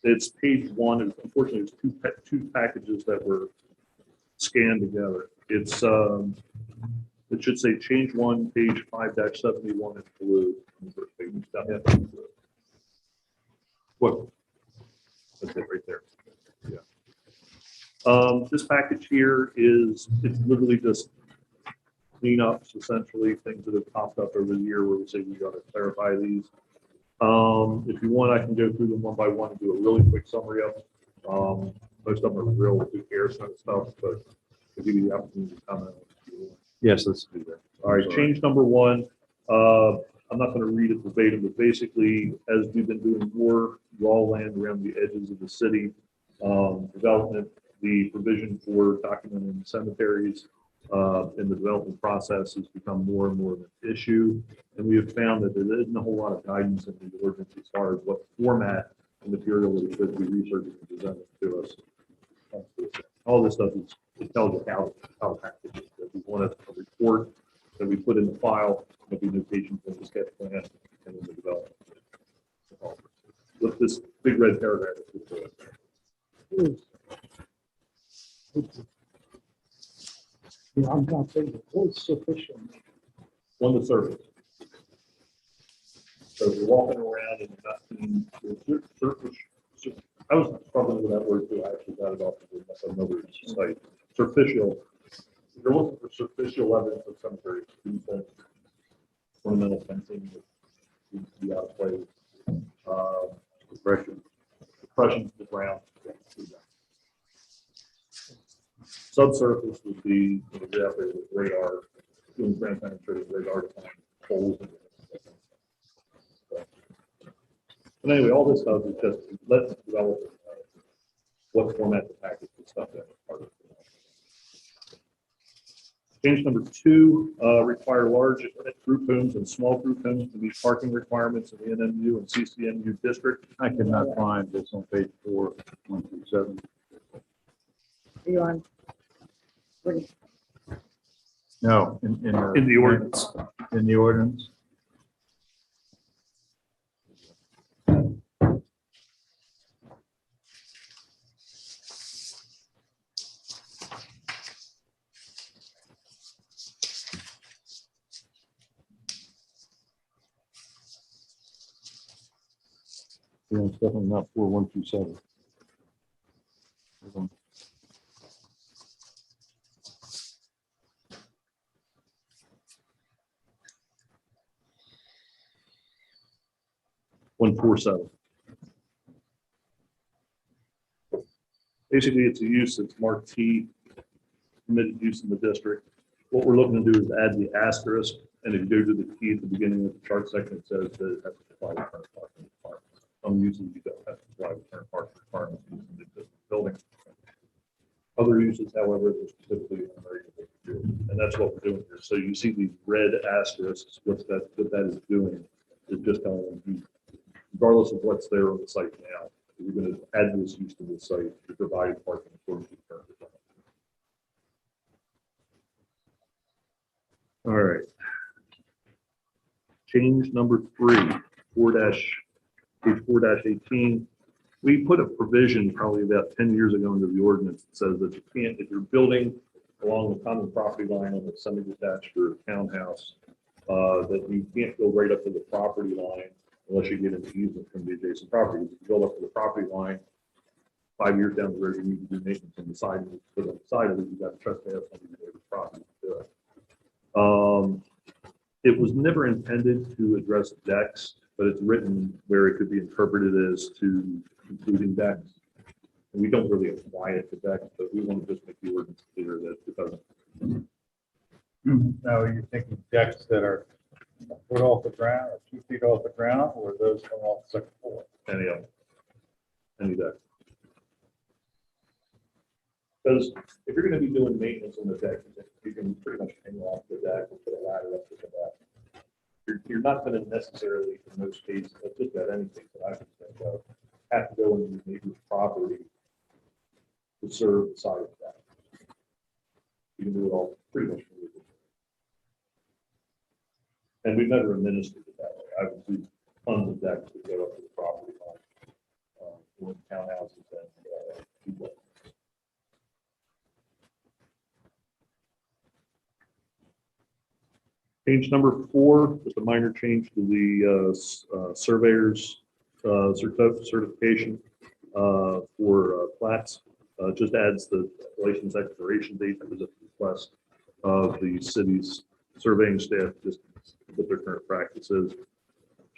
It's page 1, and unfortunately, it's two packages that were scanned together. It's it should say change 1, page 5-71 in blue. On the first page. It's about halfway through. What? That's it right there. Yeah. This package here it's literally just cleanups, essentially, things that have popped up over the year where we say we got to clarify these. If you want, I can go through them one by one and do a really quick summary of them. Most of them are real who cares kind of stuff, but I'll give you the opportunity to comment. Yes, let's do that. All right, change number 1. I'm not going to read it verbatim, but basically, as we've been doing more raw land around the edges of the city development, the provision for documenting cemeteries in the development process has become more and more of an issue. And we have found that there isn't a whole lot of guidance in the ordinance as far as what format the material that is supposed to be researched and presented to us. All this stuff is, it tells you how to package it. If we want a report that we put in the file, the be notations in the sketch plan and in the development. With this big red paragraph. I'm not saying what's sufficient. On the surface. So you're walking around and you're not seeing the surface. I was struggling with that word too. I actually got it off of another site. Superficial. You're looking for superficial evidence of some sort of defense, ornamental fencing that seems to be out of place. Depression to the ground. Subsurface would be exactly with radar, doing ground penetrating radar to find holes. But anyway, all this does is just let's develop what format the package and stuff that is part of it. Change number 2, require large group homes and small group homes to meet parking requirements in the NMU and CCMU district. I could not find this on page 4, 1 through 7. Are you on? What is- No, In the ordinance. In the ordinance. Yeah, it's definitely not 4, 1 through 7. 147. Basically, it's a use that's marked T, permitted use in the district. What we're looking to do is add the asterisk, and if you go to the T at the beginning of the chart section, it says that it has to apply to current parking requirements. Some uses you don't have to apply to current parking requirements in the existing building. Other uses, however, they're specifically unregulated to do, and that's what we're doing here. So you see these red asterisks. What that is doing is just telling you, regardless of what's there on the site now, we're going to add this use to the site to provide parking according to the current requirements. All right. Change number 3, page 4-18. We put a provision probably about 10 years ago into the ordinance that says that you can't, if you're building along the common property line on a semi-detached or townhouse, that you can't go right up to the property line unless you get an easement from the adjacent property. If you go up to the property line, 5 years down the road, you need to do maintenance on the side, put on the side of it, you got to trespass on the neighbor's property to do it. It was never intended to address decks, but it's written where it could be interpreted as to including decks. And we don't really apply it to decks, but we want to just make the ordinance clear that it doesn't. Now, are you thinking decks that are a foot off the ground or 2 feet off the ground, or those come off the second floor? Any of them. Any deck. Because if you're going to be doing maintenance on the deck, you can pretty much hang off the deck and put a ladder up to the deck. You're not going to necessarily, in most cases, just about anything that I can think of, have to go into your neighbor's property to serve the side of that. You can do it all pretty much. And we've never administered it that way. I would do tons of decks that go up to the property line, doing townhouses and people. Change number 4, just a minor change to the surveyor's certification for plats. Just adds the license expiration date that was at the request of the city's surveying staff, just what their current practice is.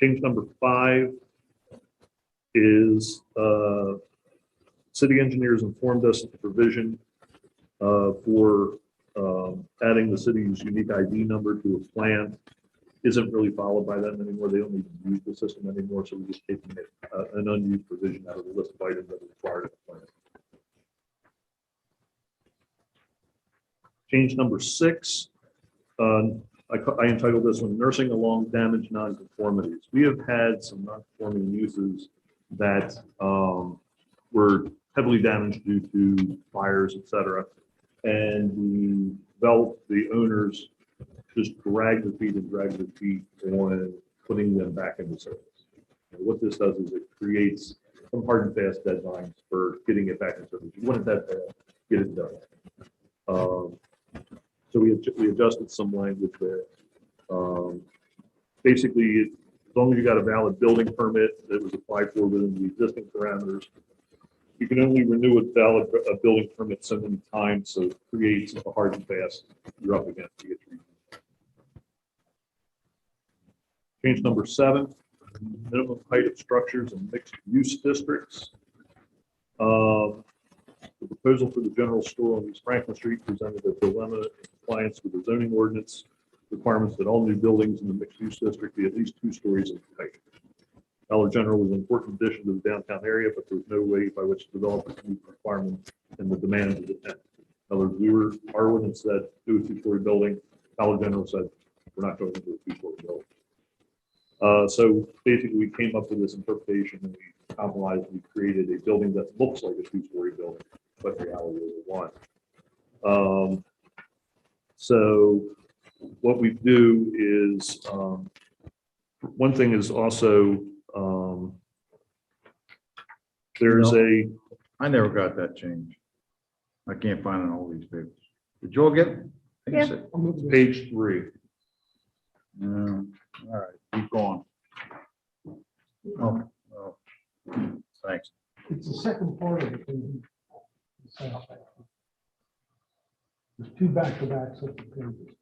Change number 5 is city engineers informed us that the provision for adding the city's unique ID number to a plan isn't really followed by them anymore. They don't even use the system anymore, so we're just taking it, an unused provision out of the list of items that are required in the plan. Change number 6, I entitled this one, Nursing Along Damaged Nonconformities. We have had some non-conforming uses that were heavily damaged due to fires, et cetera. And the owners just drag their feet on putting them back into service. And what this does is it creates some hard and fast deadlines for getting it back in service. You want it that bad, get it done. So we adjusted some language there. Basically, as long as you got a valid building permit that was applied for within the existing parameters, you can only renew a building permit so many times, so it creates a hard and fast, you're up against to get your. Change number 7, minimum height of structures in mixed use districts. The proposal for the general store on East Franklin Street presented a dilemma in compliance with the zoning ordinance requirements that all new buildings in the mixed use district be at least 2 stories in height. Dollar General was an important addition to the downtown area, but there's no way by which developers can meet requirements and the demands of the tenant. In other words, our ordinance said do a 2-story building. Dollar General said we're not going to do a 2-story building. So basically, we came up with this interpretation and we compromised. We created a building that looks like a 2-story building, but in reality is a 1. So what we do is one thing is also there's I never got that change. I can't find it in all these papers. Did you all get it? I think Yeah. it's- I'll move this. page 3. No. All right, keep going. Oh, thanks. It's the second part of it. There's 2 back-to-back sets of pages.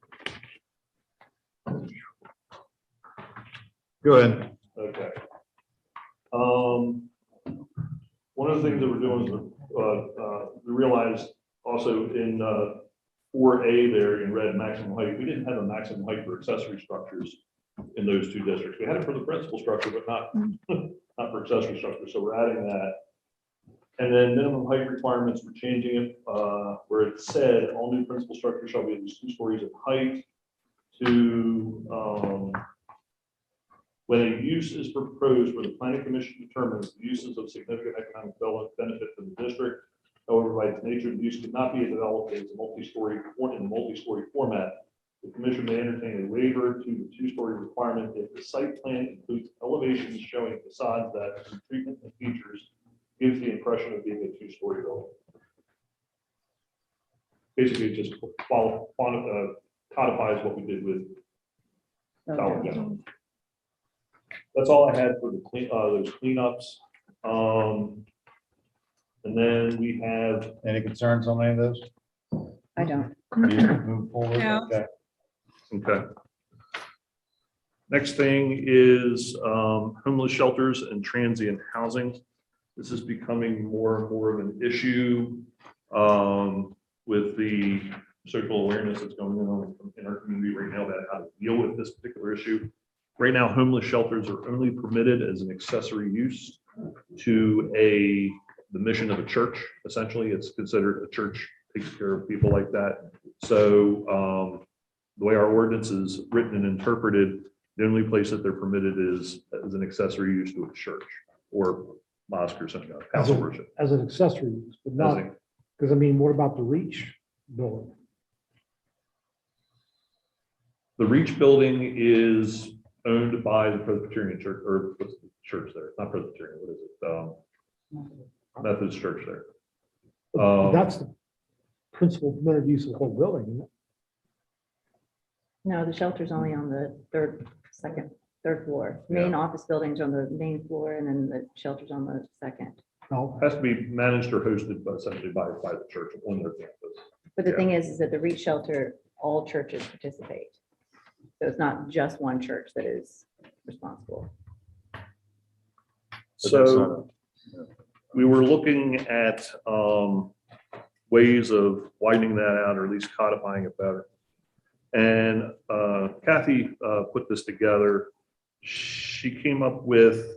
Go ahead. Okay. One of the things that we're doing is we realized also in 4A there in red maximum height, we didn't have a maximum height for accessory structures in those 2 districts. We had it for the principal structure, but not, not for accessory structures. So we're adding that. And then minimum height requirements, we're changing it where it said all new principal structures shall be at least 2 stories in height to when a use is proposed where the planning commission determines the uses of significant economic development benefit to the district. However, by its nature, the use could not be developed as a multi-story in a multi-story format. The commission may entertain a waiver to the 2-story requirement if the site plan includes elevations showing facades that through treatment and features gives the impression of being a 2-story building. Basically, it just codifies what we did with Dollar General. That's all I had for the those cleanups. And then we have Any concerns on any of those? I don't. Move forward. No. Okay. okay. Next thing is homeless shelters and transient housing. This is becoming more and more of an issue with the social awareness that's going on in our community right now about how to deal with this particular issue. Right now, homeless shelters are only permitted as an accessory use to the mission of a church. Essentially, it's considered a church takes care of people like that. So the way our ordinance is written and interpreted, the only place that they're permitted is as an accessory use to a church or mosque or something, house of worship. As an accessory use, but not, because I mean, what about the Reach building? The Reach building is owned by the Presbyterian Church, or what's the church there? It's not Presbyterian, what is it? Methodist Church there. That's the principal permitted use of the whole building, isn't it? No, the shelter's only on the third floor. Main office building's on the main floor and then the shelter's on the second. No, Has to be managed or hosted essentially by the church on their campus. But the Yeah. thing is that the REACH shelter, all churches participate. So it's not just one church that is responsible. So we were looking at ways of widening that out or at least codifying it better. And Kathy put this together. She came up with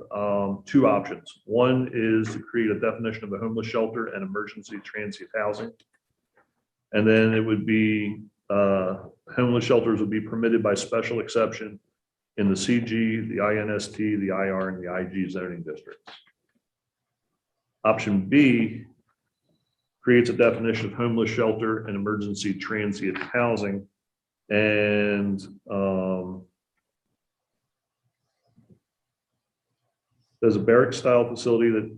2 options. One is to create a definition of a homeless shelter and emergency transient housing. And then it would be homeless shelters would be permitted by special exception in the CG, the INST, the IR, and the IG zoning districts. Option B creates a definition of homeless shelter and emergency transient housing And there's a barrack style facility that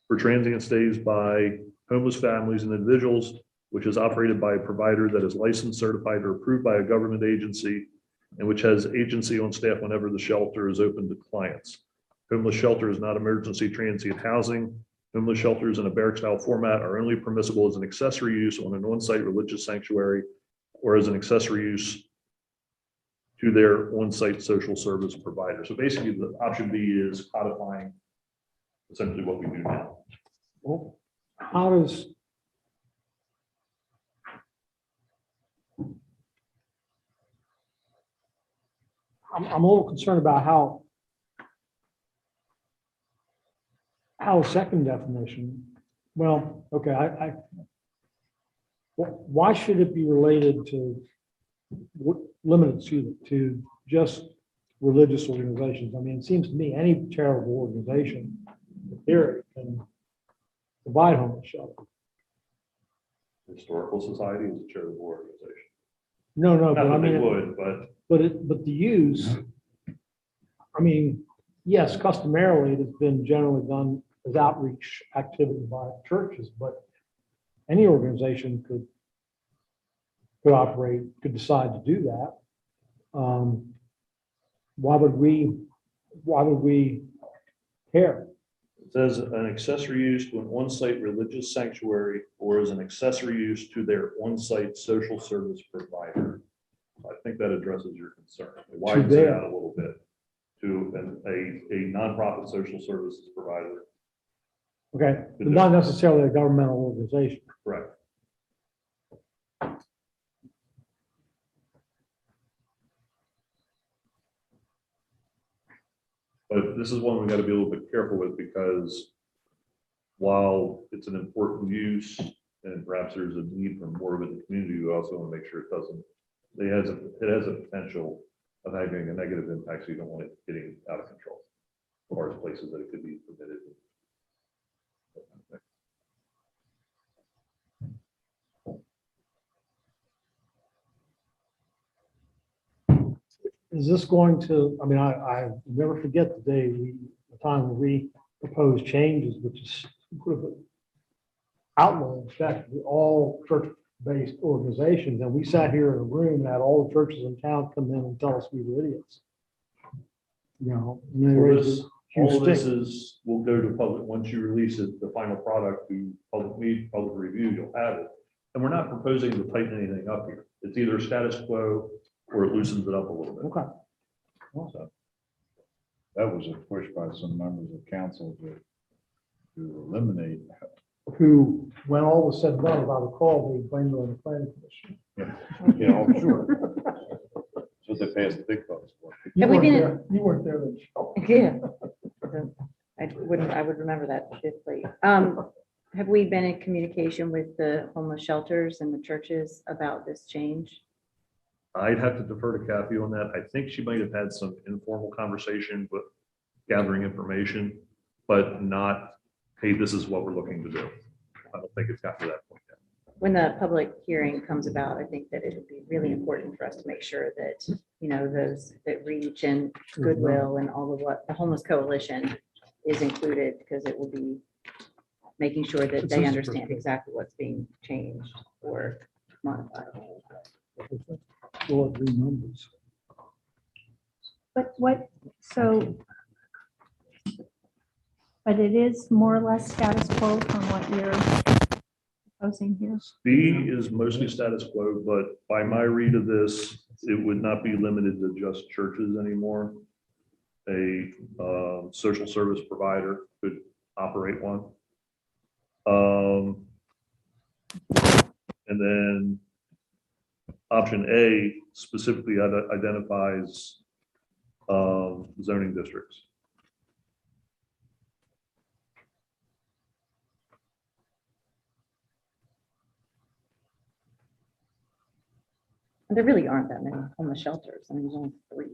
for transient stays by homeless families and individuals, which is operated by a provider that is licensed, certified, or approved by a government agency, and which has agency on staff whenever the shelter is open to clients. Homeless shelter is not emergency transient housing. Homeless shelters in a barrack style format are only permissible as an accessory use on an on-site religious sanctuary or as an accessory use to their on-site social service provider. So basically, the option B is codifying essentially what we do now. Well, how does? I'm a little concerned about how a second definition, well, okay, why should it be related to, limited, excuse me, to just religious organizations? I mean, it seems to me any charitable organization, in theory, can provide homeless shelter. Historical Society is a charitable organization. No, Not but I that they mean, would, but but the use, I mean, yes, customarily it has been generally done as outreach activity by churches, but any organization could operate, could decide to do that. Why would we care? it says an accessory use to an on-site religious sanctuary or as an accessory use to their on-site social service provider. I think that addresses your concern. It widens it out a little bit to a nonprofit social services provider. Okay, but not necessarily a governmental organization. Correct. But this is one we got to be a little bit careful with because while it's an important use and perhaps there's a need for more of it in the community, we also want to make sure it doesn't, it has a potential of having a negative impact, so you don't want it getting out of control as far as places that it could be permitted. Is this going to, I mean, I never forget the time when we proposed changes, which is outlawing effectively all church-based organizations. And we sat here in a room and had all the churches in town come in and tell us we were idiots. You know, and they Well, raised this- a huge all of this stink. is, will go to public, once you release it, the final product to public meet, public review, you'll have it. And we're not proposing to tighten anything up here. It's either status quo or it loosens it up a little bit. Okay. So, That was a push by some members of council to eliminate. Who, when all was said and done, if I recall, they blamed it on the planning commission. Yeah, I'm sure. So they passed the big bucks for. You Have we weren't been- there. You weren't there then. Cheryl. Yeah. I would remember that vividly. Have we been in communication with the homeless shelters and the churches about this change? I'd have to defer to Kathy on that. I think she might have had some informal conversation with gathering information, but not, hey, this is what we're looking to do. I don't think it's got to that point yet. When the public hearing comes about, I think that it would be really important for us to make sure that, you know, those that Reach and Goodwill and all of what the homeless coalition is included, because it will be making sure that they understand exactly what's being changed or modified. Four, three numbers. But but it is more or less status quo from what you're proposing here. B is mostly status quo, but by my read of this, it would not be limited to just churches anymore. A social service provider could operate one. And then option A specifically identifies zoning districts. There really aren't that many homeless shelters. I mean, there's only 3.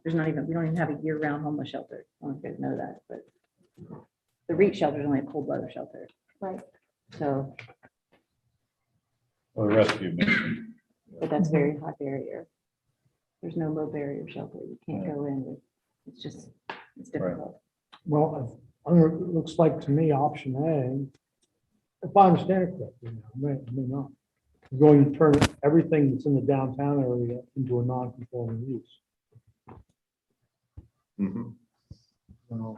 There's not even, we don't even have a year-round homeless shelter. I don't know if you guys know that, but the Reach shelter is only a cold weather shelter. Right. So, Well, the rescue mission but that's very high barrier. There's no low barrier shelter. You can't go in with, it's just, it's difficult. Well, it looks like to me, option A, if I understand it correctly, I may not. You're going to turn everything that's in the downtown area into a non-conforming use. Mhm. Well,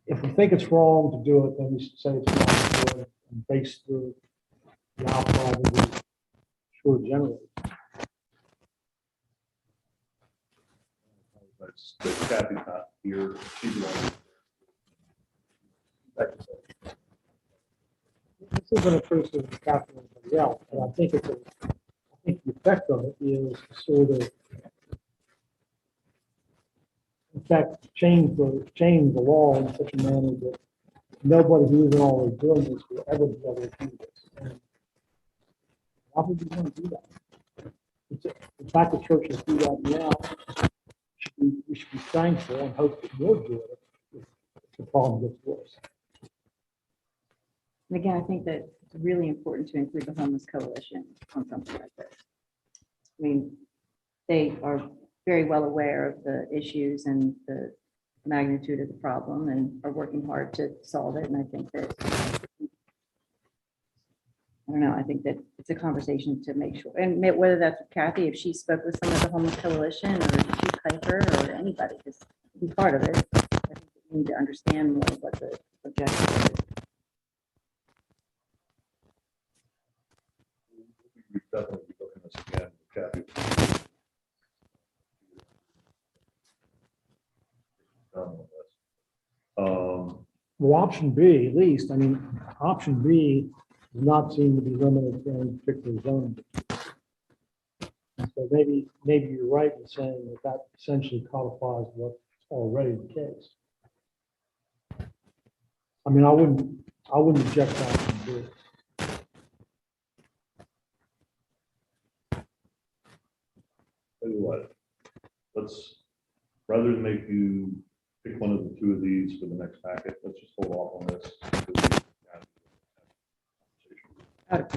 if we think it's wrong to do it, then we should say it's wrong to do it and base the outcry that we should generate. That's the Kathy not here. She's the one. This isn't a criticism of Catherine or anybody else, but I think the effect of it is to sort of, in fact, change the law in such a manner that nobody who isn't already doing this will ever be able to do this. And why would we want to do that? The fact that churches do that now, we should be thankful and hope that more do it if the problem gets worse. And again, I think that it's really important to include the homeless coalition on something like this. I mean, they are very well aware of the issues and the magnitude of the problem and are working hard to solve it. And I think that, I don't know, I think that it's a conversation to make sure, and whether that's with Kathy, if she spoke with some of the homeless coalition or Chief Piper or anybody, just be part of it. I think we need to understand more of what the objective is. We've definitely be looking at this again, Kathy. Well, option B, at least, I mean, option B does not seem to be limited to any particular zone. And so maybe you're right in saying that that essentially codifies what's already the case. I mean, I wouldn't object to option B. Tell you what, let's, rather than make you pick one of the two of these for the next packet, let's just hold off on this. I would appreciate that.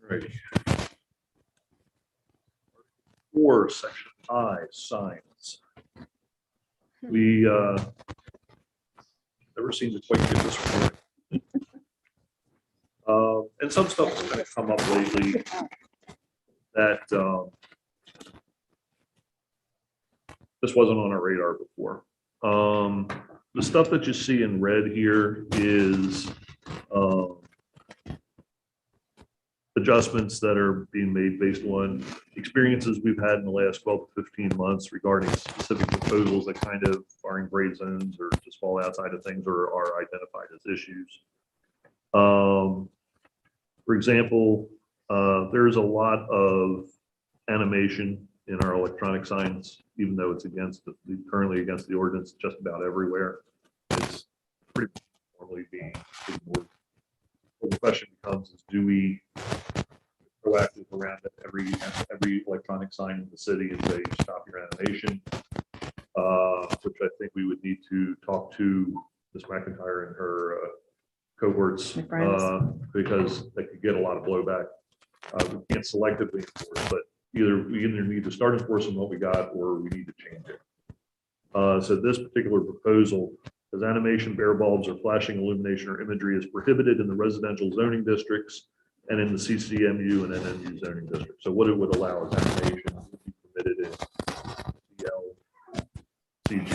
Alrighty. 4, section I, signs. We never seem to quite get this one. And some stuff has kind of come up lately that this wasn't on our radar before. The stuff that you see in red here is adjustments that are being made based on experiences we've had in the last 12 to 15 months regarding specific proposals that kind of are in gray zones or just fall outside of things or are identified as issues. For example, there's a lot of animation in our electronic signs, even though it's currently against the ordinance just about everywhere. It's pretty normally being ignored. So the question becomes is, do we proactive around every electronic sign in the city and say stop your animation? Which I think we would need to talk to Ms. McIntyre and her cohorts because they could get a lot of blowback. We can't selectively enforce, but we either need to start enforcing what we got or we need to change it. So this particular proposal says animation, bare bulbs, or flashing illumination or imagery is prohibited in the residential zoning districts and in the CCMU and NMU zoning district. So what it would allow is animation would be permitted in CL, CG,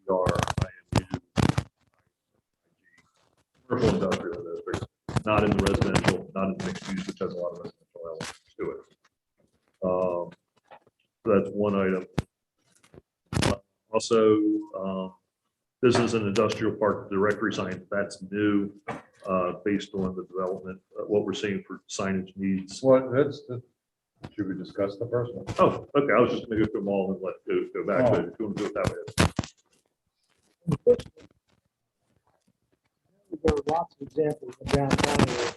CR, IMU, commercial industrial districts, not in the residential, not in the mixed use, which has a lot of residential elements to it. So that's one item. Also, business and industrial park directory sign, that's new, based on the development, what we're seeing for signage needs. What, should we discuss the first one? Oh, okay, I was just gonna go through them all and go back to it, if you want to do it that way. There are lots of examples in downtown where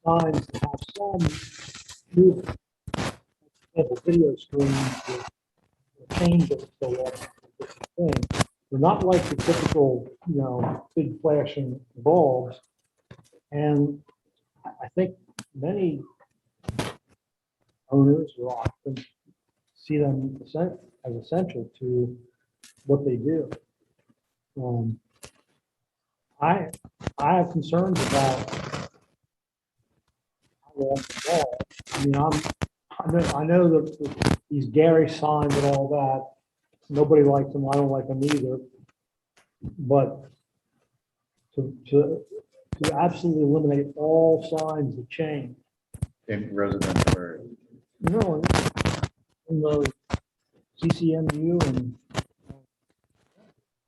signs that have some movement, example, video screens that change it so often, different things. They're not like the typical, big flashing bulbs. And I think many owners or occupants see them as essential to what they do. I have concerns about how long the ball. I mean, I know that these garish signs and all that, nobody likes them. I don't like them either. But to absolutely eliminate all signs that change, In residential areas. in the CCMU and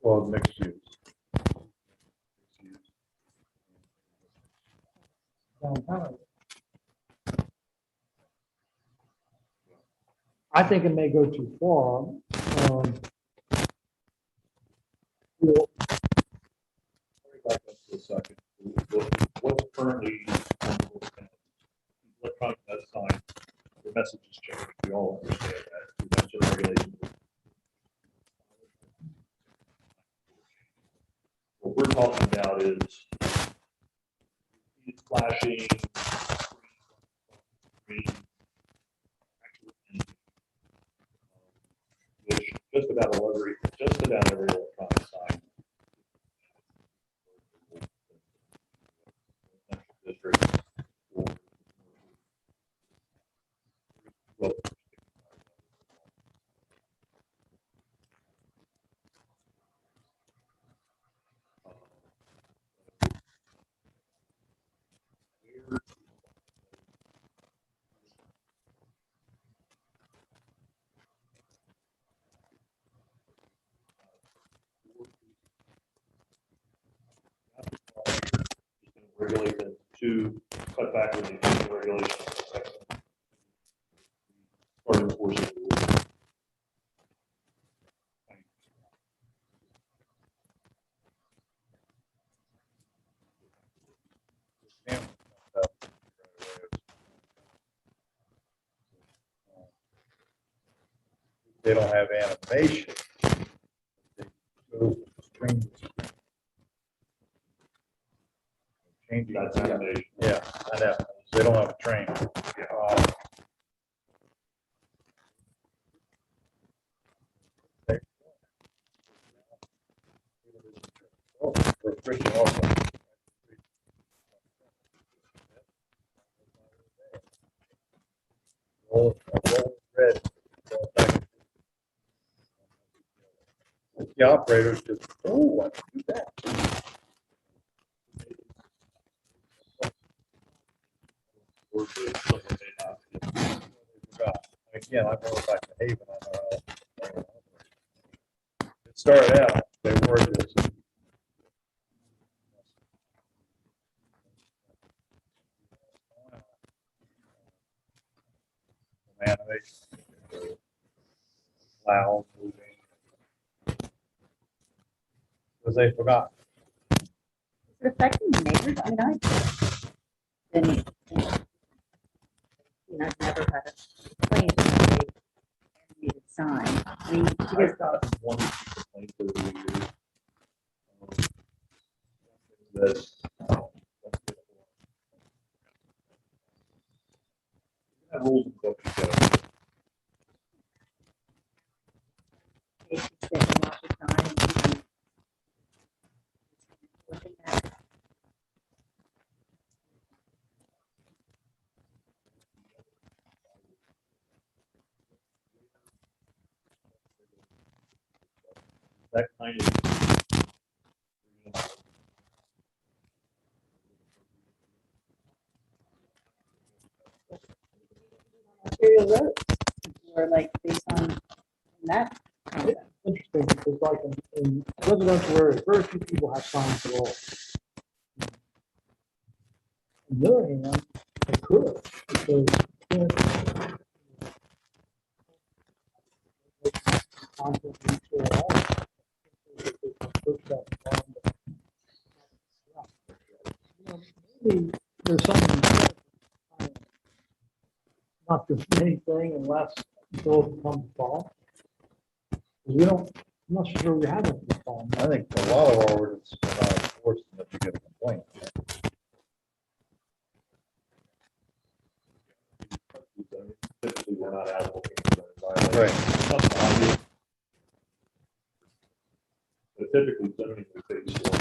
Well, mixed use. downtown. I think it may go too far. Well, Back up for a second. What's currently on the electronic sign, the message is changed. We all understand that. We mentioned regulations. What we're talking about is flashing, green, which just about every electronic sign. District. Well, regulate them to cut back with the existing regulations. Or enforcing the rules. They don't have animation. They go screen to screen. Changing. That's animation. Yeah, I know. They don't have a train. Restriction also. Roll red. The operators just, oh, I can do that. Or the- something they have. Again, I go back to Haven. I know how it started out, they were just. Animation, loud, moving. Because they forgot. Is it affecting the neighbors? I mean, then, I've never had a complaint about a animated sign. I mean, because I've gotten one complaint over the years. This. That rules and books together. they sit and watch the sign and you can look at that. That kind of. Material roads, or like based on that concept. interesting because like in residential areas, very few people have signs at all. On the other hand, they could, because you can't content retail at all. Maybe there's something not to anything unless until it becomes fall. We don't I'm not sure we have a problem. I think a lot of our ordinance is not enforced unless you get a complaint. Typically, we're not out looking for violations. Right. Something obvious. But typically, zoning is based on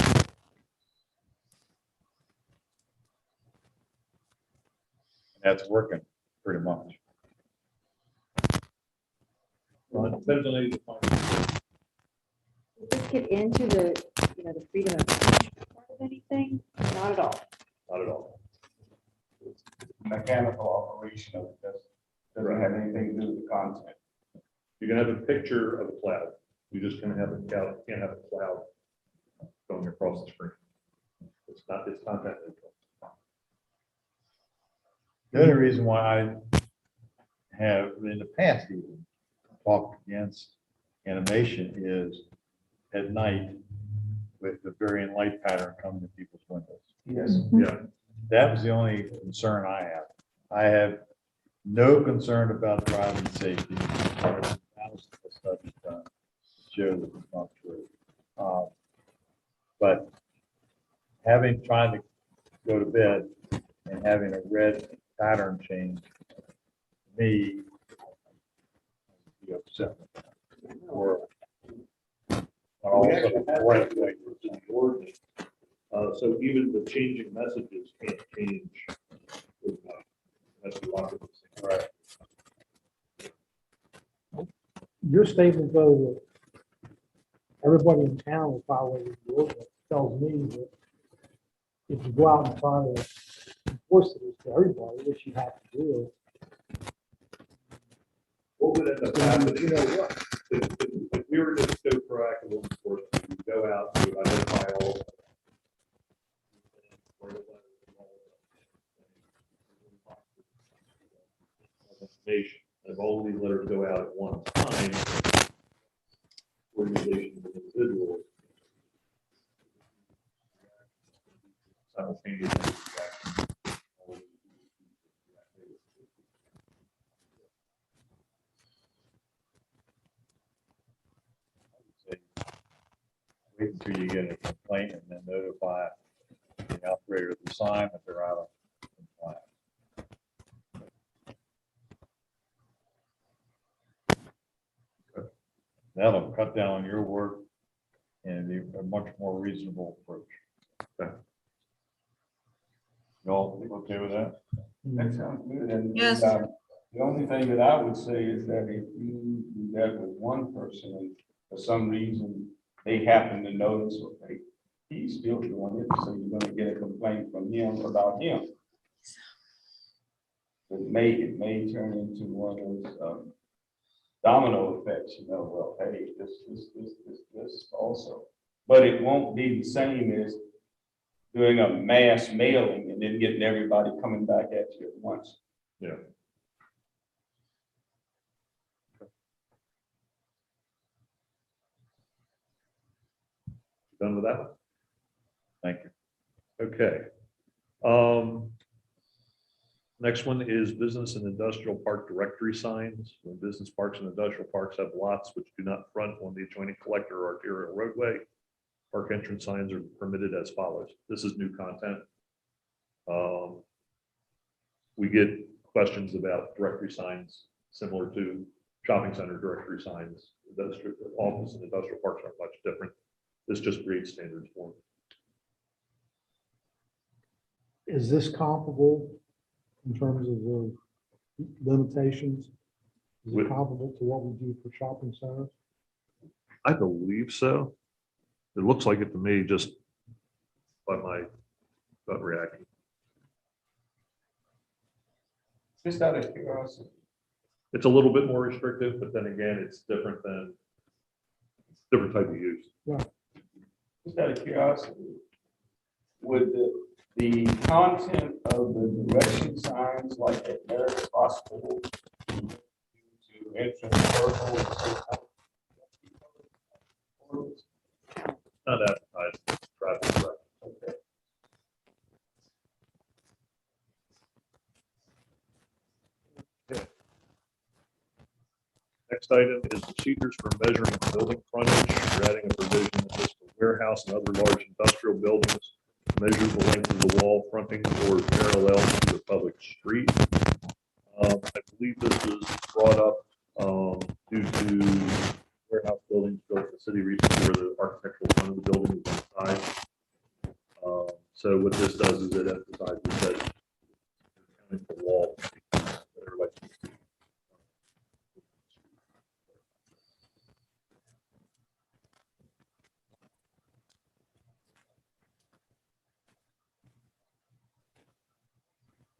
That's working pretty much. depends on how you define it. Does this get into the, the freedom of speech part of anything? Not at all. Not at all. Mechanical operation of it, doesn't have anything to do with the content. You can have a picture of a cloud. You just can't have a cloud, can't have a cloud going across the screen. It's content. The only reason why I have in the past even talked against animation is at night with the varying light pattern coming to people's windows. Yes. Yeah. That was the only concern I have. I have no concern about driving safety. Thousands of studies done show that it's not true. But trying to go to bed and having a red pattern change, me, be upset. Or all We of actually a have bright that light. in the ordinance. So even the changing messages can't change. That's the logic of the thing. Right. Your statement though, that everybody in town is violating the ordinance, tells me that if you go out and try to enforce it to everybody, which you have to do, What would end up happening? You know what? If we were just so proactive on enforcement, we go out to identify all. Information. If all of these letters go out at one time, organizations and individuals simultaneously react. Wait until you get a complaint and then notify the operator of the sign that they're out of compliance. That'll cut down on your work and be a much more reasonable approach. Okay. Y'all okay with that? That sounds good. And Yes. The only thing that I would say is that if you do that with one person and for some reason they happen to notice, okay, he's still doing it, so you're gonna get a complaint from him about him. It may turn into one of those domino effects, well, hey, this also. But it won't be the same as doing a mass mailing and then getting everybody coming back at you at once. Yeah. Done with that one? Thank you. Okay. Next one is business and industrial park directory signs. When business parks and industrial parks have lots which do not front on the adjoining collector or arterial roadway, park entrance signs are permitted as follows. This is new content. We get questions about directory signs similar to shopping center directory signs. Industrial office and industrial parks are much different. This just creates standards for them. is this comparable in terms of the limitations? Is it comparable to what we do for shopping centers? I believe so. It looks like it to me, just by my gut reaction. Just out of curiosity. It's a little bit more restrictive, but then again, it's different type of use. Just out of curiosity, would the content of the direction signs like at Merritt Hospital to entrance circle? Not advertised, traffic directions. Okay. Next next item is procedures for measuring building frontage. We're adding a provision that says for warehouse and other large industrial buildings, measure the length of the wall fronting or parallel to the public street. I believe this was brought up due to warehouse buildings built in the city recently where the architectural front of the building is inside. So what this does is it emphasizes that the wall that are like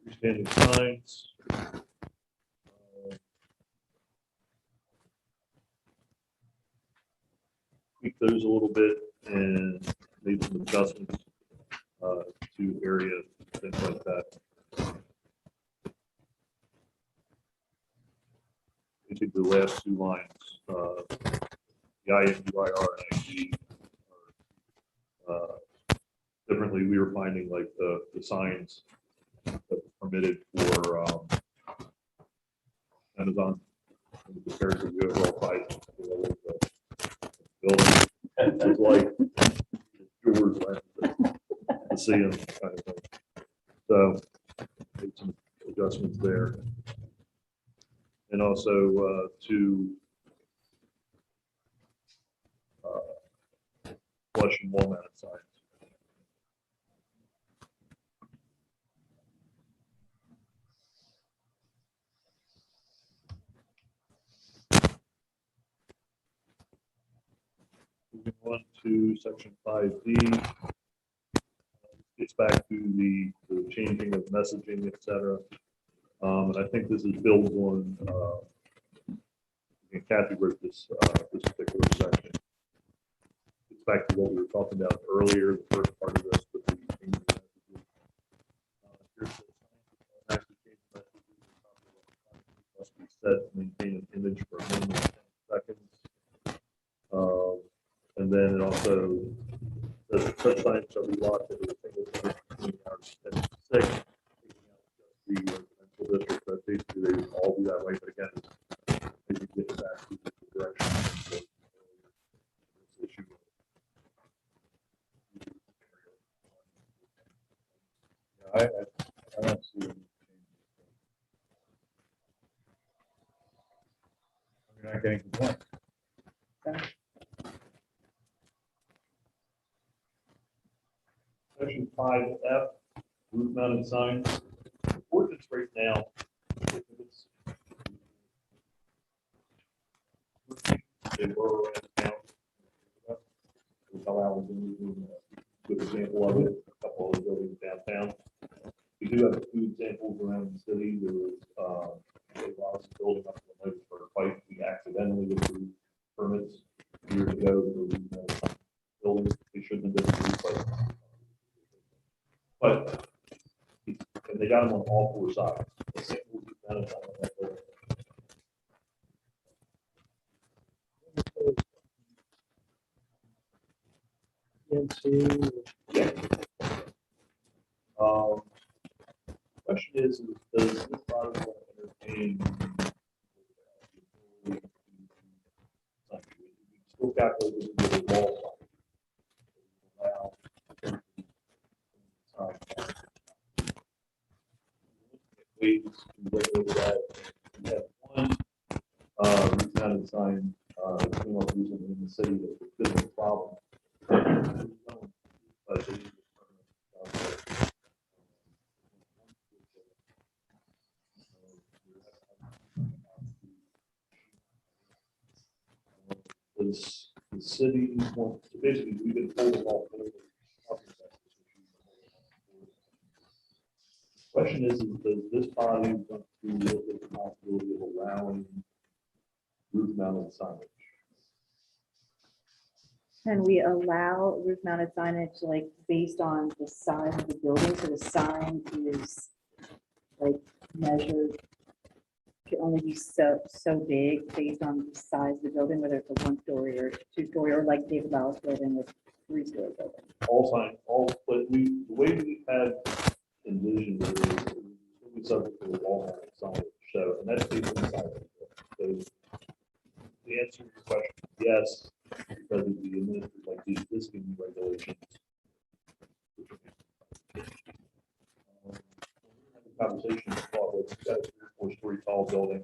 freestanding signs. Tweak those a little bit and made some adjustments to areas, things like that. I think the last two lines, the INUIR and IG, differently, we were finding like the signs that were permitted for Amazon compared to the overall size of the building. It's like doors to see them kind of thing. So made some adjustments there. And also to flush and wall mounted signs. Moving on to section 5D. Gets back to the changing of messaging, et cetera. And I think this is built on, and Kathy wrote this particular section. It's back to what we were talking about earlier, the first part of this, with the changing of messages. Here's the actually change messages. Must be set to maintain an image for a minimum of 10 seconds. And then it also says that such signs shall be locked into a single image between hours 10 and 6. Taking out just the residential district, but basically they would all be that way. But again, maybe get back to the direction of this issue. I don't see any changes. We're not getting complaints. Section 5F, roof mounted signs. The ordinance right now, it's, they were around town. Allow a good example of it, a couple of the buildings downtown. We do have a few examples around the city. There was a lot of building up in the place for a fight. We accidentally approved permits years ago for buildings. They shouldn't have been approved, but and they got them on all four sides. The same will be done on that building. Yeah. Question is does this body want to entertain? We still calculate this into the wall. Ways to regulate that. We have one roof mounted sign came up recently in the city that was a business problem. But they need to Does the city want to basically we've been holding off. Question is does this body want to look at the possibility of allowing roof mounted signage? Can we allow roof mounted signage like based on the size of the building? So the sign is like measured, can only be so big based on the size of the building, whether it's a 1-story or 2-story, or like David Lowell's building with 3-story building. All sign, but the way we had envisioned it is it would be subject to the wall mounted signage. So, and that's based on the size of it. So conversation, thought was, you got a 3 or 4 story tall building.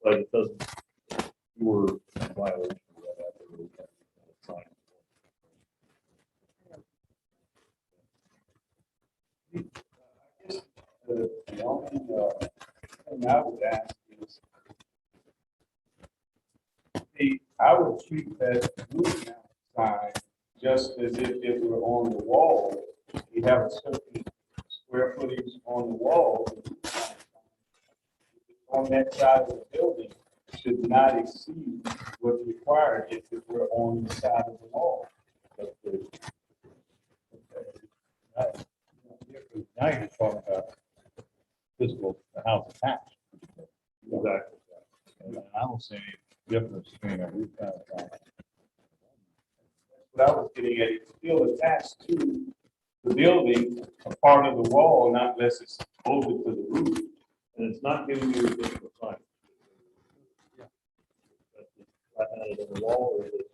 But it doesn't, you were in violation of that after we had the sign. The only thing I would ask is, I would treat that roof mount sign just as if it were on the wall. You have a certain square footage on the wall. On that side of the building should not exceed what's required if it were on the side of the wall. Now you're talking about physical, the house attached. Exactly. And I don't see any difference between a roof mount sign. What I was getting at, it's still attached to the building, a part of the wall, not unless it's over to the roof. And it's not giving you a physical sign. Flat mounted on the wall or is it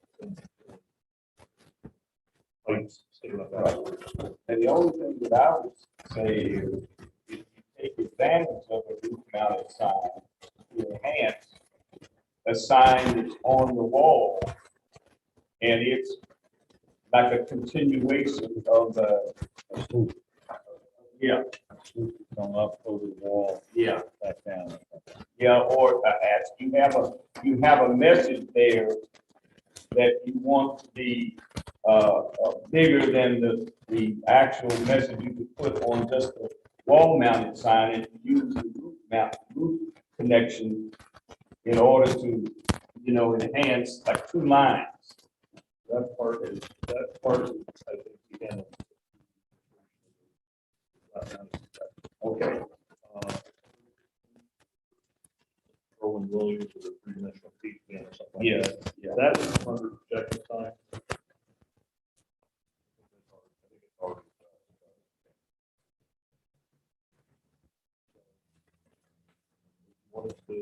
lights sticking up out? And the only thing that I would say is, if you take advantage of a roof mounted sign to enhance a sign that's on the wall, and it's like a continuation of the, yeah, Come up over the wall, yeah. back down. Yeah, or as you have a message there that you want to be bigger than the actual message you could put on just a wall mounted sign, and use the roof connection in order to, enhance like 2 lines. That part is, I think, again. Okay. Roland Williams with a 3-dimensional peak fan or something like Yeah, that. yeah. That is under projection sign. Wanted to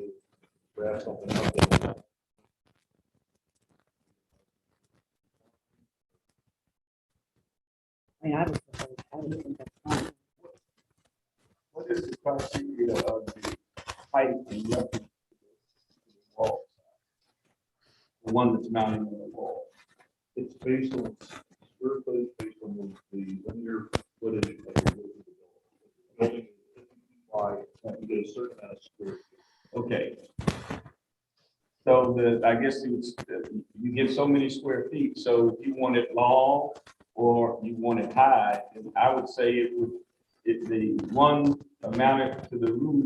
grab something up there. I mean, I would think that's fine. What is the criteria of the height and reference to the wall? The one that's mounted on the wall. It's based on square footage, based on the linear footage of the building. The building is 50 feet wide, and you get a certain amount of square feet. Okay. So I guess you get so many square feet, so if you want it long or you want it high, then I would say the one mounted to the roof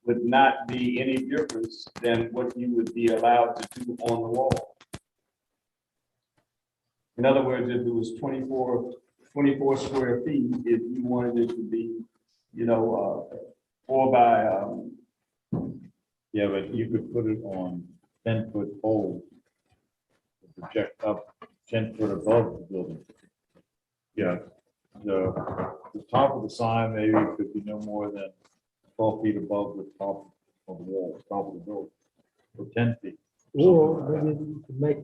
would not be any difference than what you would be allowed to do on the wall. In other words, if it was 24 square feet, if you wanted it to be, 4 by, Yeah, but you could put it on 10-foot poles. To project up 10 foot above the building. Yeah, The top of the sign maybe could be no more than 12 feet above the top of the wall, top of the building, or 10 feet. Or maybe you could make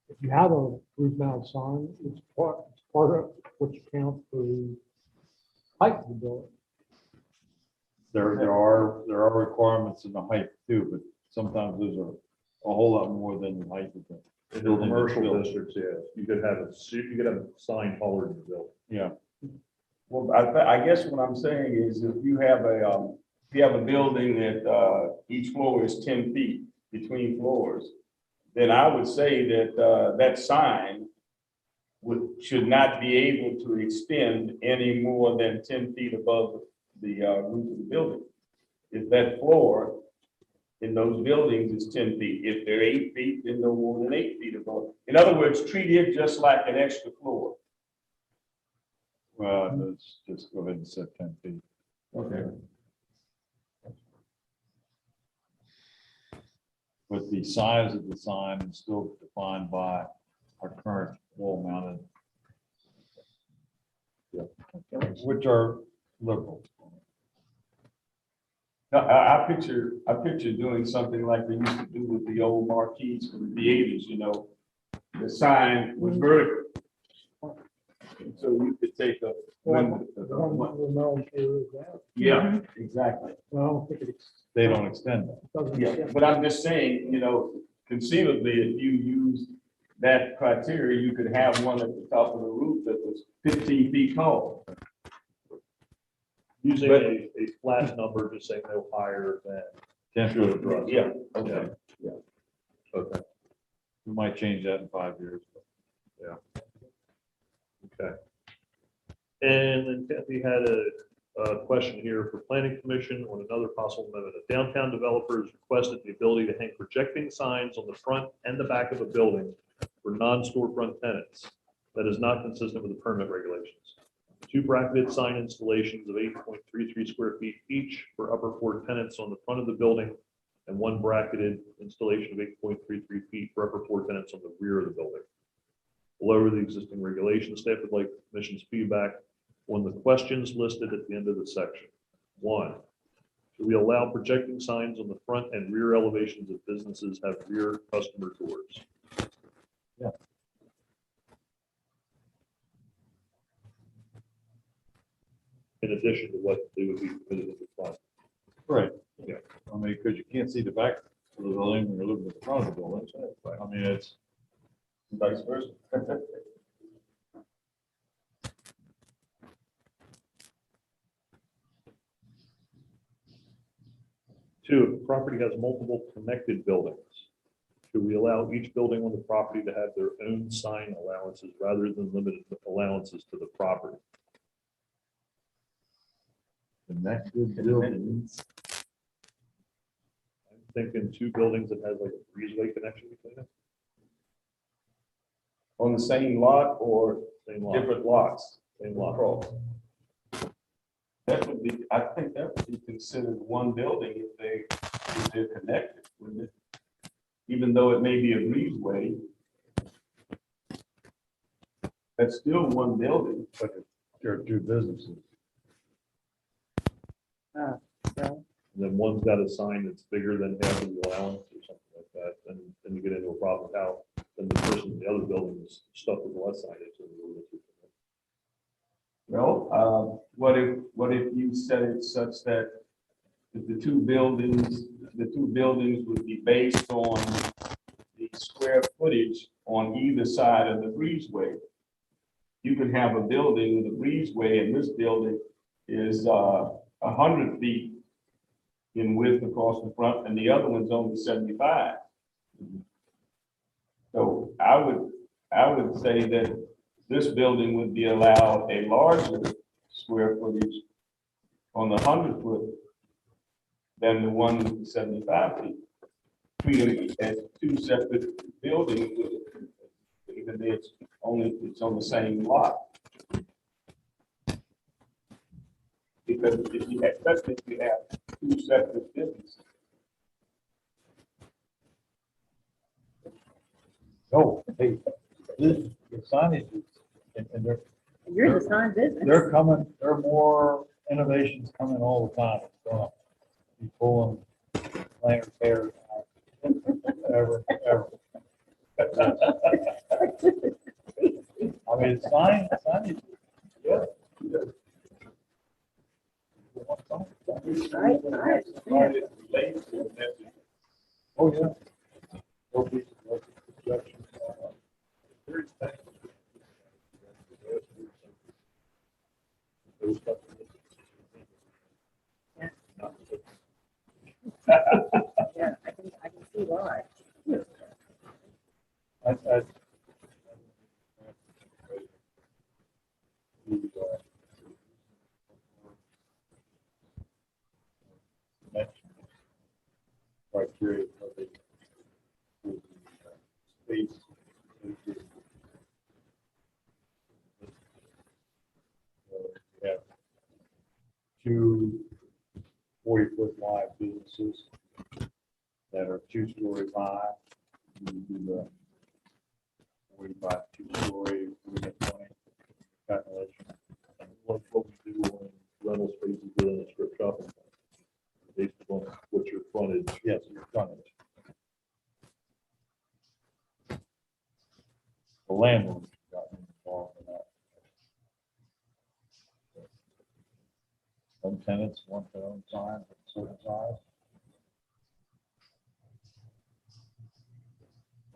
if you have a roof mount sign, it's part of what you count for the height of the building. There are requirements in the height too, but sometimes those are a whole lot more than the height of the in the building. commercial districts, yes, you could have a sign taller than the building. Yeah, well, I guess what I'm saying is if you have a building that each floor is 10 feet between floors, then I would say that that sign should not be able to extend any more than 10 feet above the roof of the building. If that floor in those buildings is 10 feet, if they're 8 feet, then no more than 8 feet above. In other words, treat it just like an extra floor. well, let's just go ahead and set 10 feet. Okay. But the size of the sign is still defined by our current wall mounted. Yeah, which are liberal. No, I picture doing something like they used to do with the old marquees from the theaters, you know. The sign was vertical. And so you could take a, yeah, exactly. Well, I don't think They don't extend that. doesn't. Yeah, but I'm just saying, you know, conceivably, if you use that criteria, you could have one at the top of the roof that was 15 feet tall. Using But- a flat number, just say no higher than. 10 foot across. Yeah, okay. Okay, We might change that in 5 years. okay. And then Kathy had a question here for planning commission on another possible amendment. A downtown developer has requested the ability to hang projecting signs on the front and the back of a building for non-storefront tenants. That is not consistent with the permit regulations. 2 bracketed sign installations of 8.33 square feet each for upper floor tenants on the front of the building, and 1 bracketed installation of 8.33 feet for upper floor tenants on the rear of the building. Below the existing regulations, staff would like the commission's feedback on the questions listed at the end of the section. 1, should we allow projecting signs on the front and rear elevations of businesses have rear customer doors? Yeah. In addition to what they would be permitted at the front. Right. Yeah. I mean, because you can't see the back of the building when you're looking at the front of the building. I mean, it's Vice versa. 2, if the property has multiple connected buildings, should we allow each building on the property to have their own sign allowances rather than limited allowances to the property? connected buildings. I'm thinking 2 buildings that has like a breezeway connection between them, On the same lot or same lot, different lots? same lot. Across. That would be, I think that would be considered one building if they're connected, wouldn't it? Even though it may be a breezeway. That's still one building. But there are 2 businesses. And then one's got a sign that's bigger than half of the allowance or something like that, then you get into a problem how, then the person in the other building is stuck with less signage. Well, what if you set it such that the two buildings would be based on the square footage on either side of the breezeway? You could have a building with a breezeway, and this building is 100 feet in width across the front, and the other one's only 75. So I would say that this building would be allowed a larger square footage on the 100 foot than the one with the 75 feet. Treat them as 2 separate buildings, even though it's on the same lot. Because especially if you have 2 separate businesses. No, hey, the signage is, and You're the sign business. they're coming, there are more innovations coming all the time. It's gonna be pulling lantern pairs out, ever. I mean, signage, yeah. Right, right, yeah. Oh, yeah. There'll be projections. Yeah, I can see why. I criteria for the space. We have 2 40-foot wide businesses that are 2 stories high. We do the 45 2-story, 20 calculation. What we do on rental spaces within a strip shopping. Basically, yes, your frontage. The landlord got involved in that. Some tenants want their own sign, of a certain size.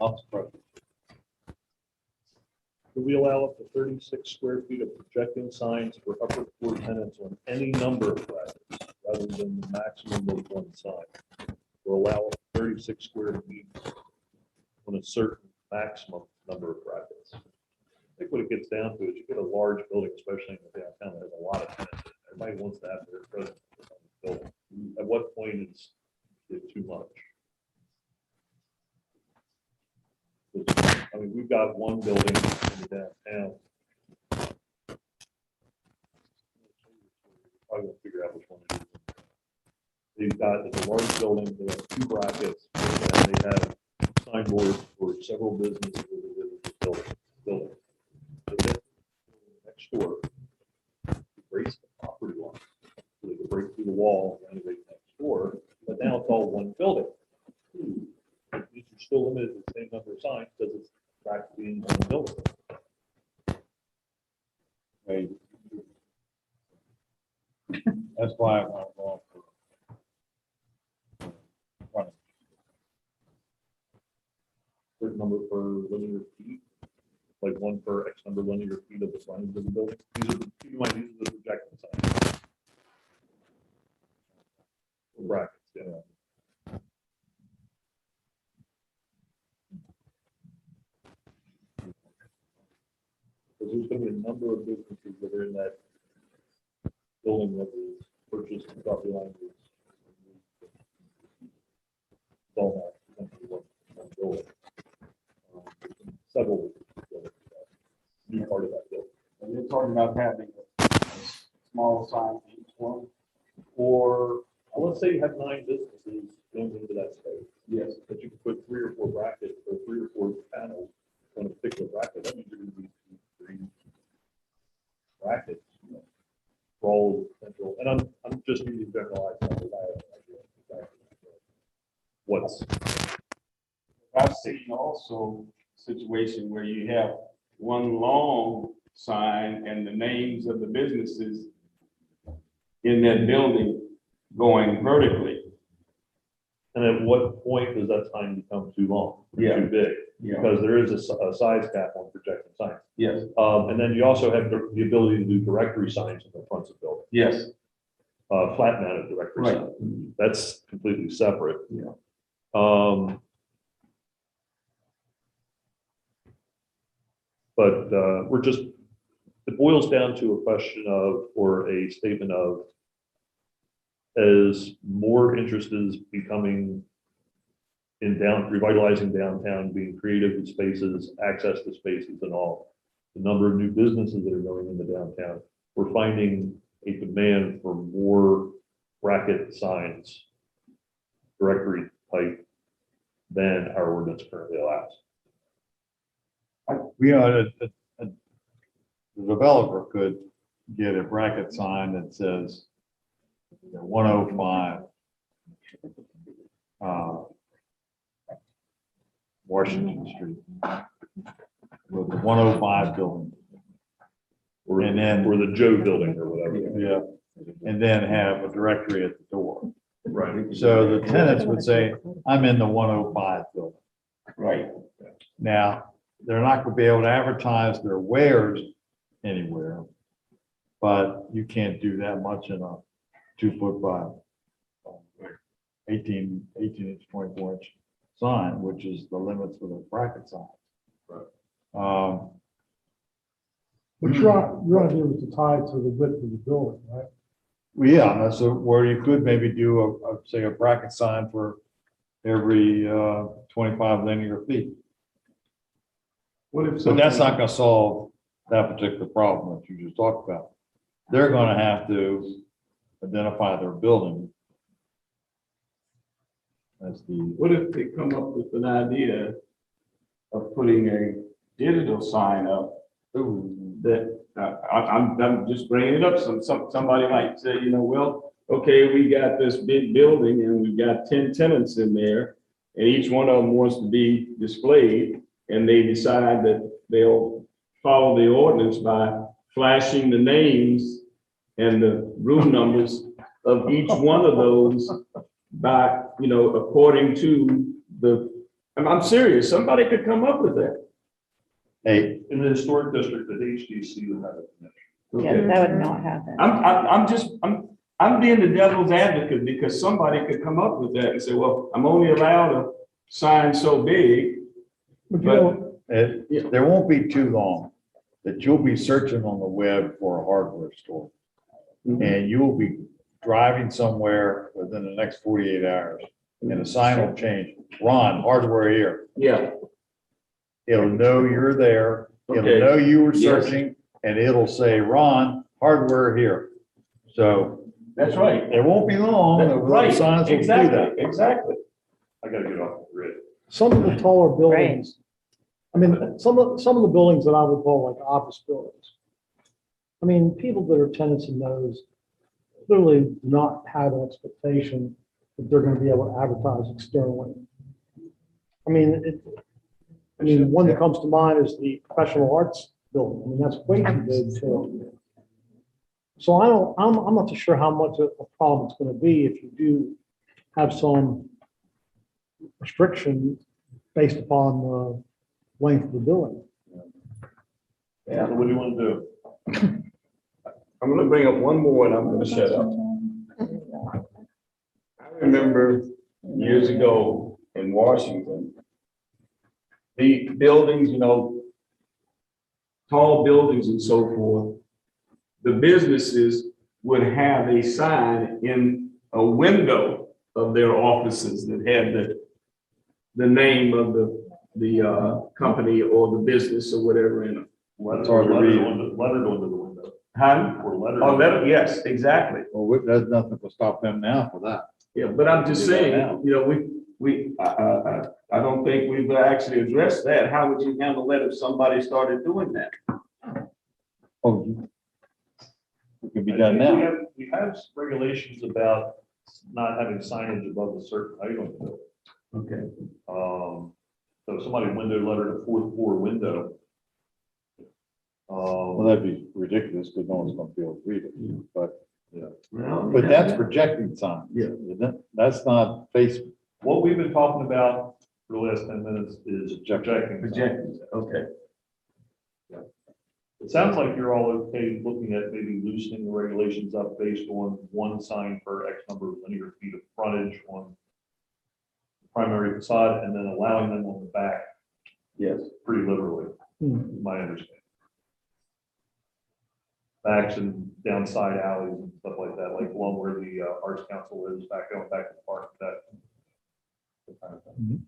Lots of pressure. Do we allow up to 36 square feet of projecting signs for upper floor tenants on any number of brackets rather than the maximum of one sign? Or allow up to 36 square feet on a certain maximum number of brackets? I think what it gets down to is you get a large building, especially in the downtown, that has a lot of tenants. Everybody wants to have their presence on the building. At what point is it too much? I mean, we've got one building in the downtown. Probably gonna figure out which one it is. They've got, it's a large building, they have 2 brackets, and they have signboards for several businesses within the building. So then, next door, raise the property line, so they can break through the wall and renovate next door, but now it's all one building. But you're still limited to the same number of signs because it's back to being one building. Right. That's why I want to go for frontage. Certain number per linear feet, like one per X number of linear feet of the frontage of the building. These are the, keep in mind, these are the projecting signs. Brackets, yeah. Because there's going to be a number of businesses that are in that building that was purchased and property line was. All that, one building. Several buildings, new part of that building. And you're talking about having a small sign for each one, or, Let's say you have 9 businesses going into that space, yes, but you can put 3 or 4 brackets or 3 or 4 panels on a particular bracket. That means you're going to be 3 brackets, for all of the potential. And I'm just using generalized numbers. I have no idea exactly what's. I've seen also a situation where you have one long sign and the names of the businesses in that building going vertically. And at what point does that sign become too long, Yeah. too big? Yeah. Because there is a size cap on projected signs. Yes, And then you also have the ability to do directory signs in the fronts of buildings, yes, flat mounted directory right. signs. That's completely separate. Yeah. But we're just, it boils down to a question of, or a statement of, as more interest is becoming in revitalizing downtown, being creative with spaces, access to spaces and all, the number of new businesses that are going into downtown, we're finding a demand for more bracket signs, directory type, than our ordinance currently allows. We are, the developer could get a bracket sign that says 105 Washington Street with the 105 building. Or, And then- or the Joe building or whatever. Yeah, and then have a directory at the door. Right. So the tenants would say, I'm in the 105 building. Right. Now, they're not gonna be able to advertise their wares anywhere. But you can't do that much in a 2 foot by 18 inch, 24 inch sign, which is the limits for the bracket sign. Right. But your idea was to tie it to the width of the building, right? Well, yeah, that's where you could maybe do say a bracket sign for every 25 linear feet. What if So that's not gonna solve that particular problem that you just talked about. They're gonna have to identify their building. That's the, What if they come up with an idea of putting a digital sign up that, I'm just bringing it up, somebody might say, well, okay, we got this big building and we got 10 tenants in there, and each one of them wants to be displayed, and they decide that they'll follow the ordinance by flashing the names and the room numbers of each one of those by, according to I'm serious, somebody could come up with that. Hey, In the historic district, the HDC would have a connection. Yeah, that would not happen. I'm being the devil's advocate because somebody could come up with that and say, well, I'm only allowed a sign so big. But you But- know, there won't be too long that you'll be searching on the web for a hardware store. And you will be driving somewhere within the next 48 hours and a sign will change. Ron, hardware here. Yeah, It'll know you're there. It'll Okay. know you were Yes. searching and it'll say, Ron, hardware here. So that's right. it won't be long. The Right, signs will do that. exactly. I gotta get off the grid. some of the taller buildings, I mean, some of the buildings that I would call like office buildings. I mean, people that are tenants in those clearly do not have an expectation that they're gonna be able to advertise externally. I mean, one that comes to mind is the professional arts building. I mean, that's way too big too. So I'm not too sure how much of a problem it's gonna be if you do have some restriction based upon the length of the building. Yeah. So what do you want to do? I'm gonna bring up one more and I'm gonna shut up. I remember years ago in Washington, the buildings, tall buildings and so forth, the businesses would have a sign in a window of their offices that had the name of the company or the business or whatever in it. It's hard to read. Lettered onto the window. Huh? Or lettered. Oh, yes, exactly. Well, there's nothing to stop them now for that. Yeah, but I'm just Do that saying, now. I don't think we've actually addressed that. How would you handle that if somebody started doing that? Oh, it can be done now. We have regulations about not having signage above a certain height on the building. Okay. So if somebody window lettered a fourth floor window. Well, that'd be ridiculous because no one's gonna be able to read it, but Well, that's projecting sign. Yeah. That's not face. What we've been talking about for the last 10 minutes is projecting. projecting, okay. It sounds like you're all okay looking at maybe loosening the regulations up based on one sign per X number of linear feet of frontage on the primary facade and then allowing them on the back Yes. pretty liberally, is my understanding. Backs and downside alleys and stuff like that, like along where the Arts Council is, going back to the park, that kind of thing.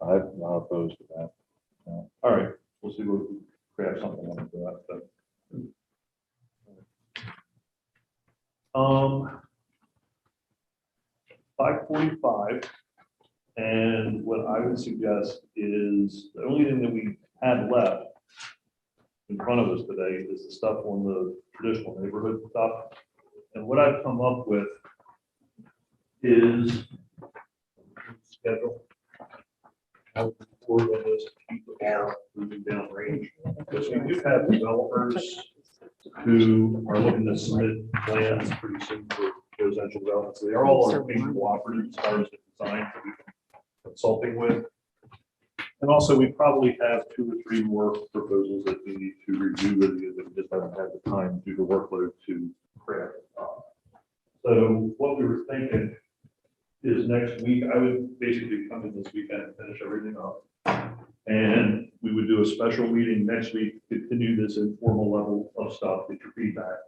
I'm not opposed to that. All right, we'll see what we craft something on for that. But. 5:45, and what I would suggest is the only thing that we have left in front of us today is the stuff on the traditional neighborhood stuff. And what I've come up with is schedule. I would forward on this to keep the ball moving down range. Because we do have developers who are looking to submit plans pretty soon for residential developments. They are all our being cooperative as far as the design that we've been consulting with. And also, we probably have 2 or 3 more proposals that we need to review with you that we just haven't had the time due to workload to craft. So what we were thinking is next week, I would basically come in this weekend and finish everything up. And we would do a special meeting next week, continue this informal level of stuff, get your feedback.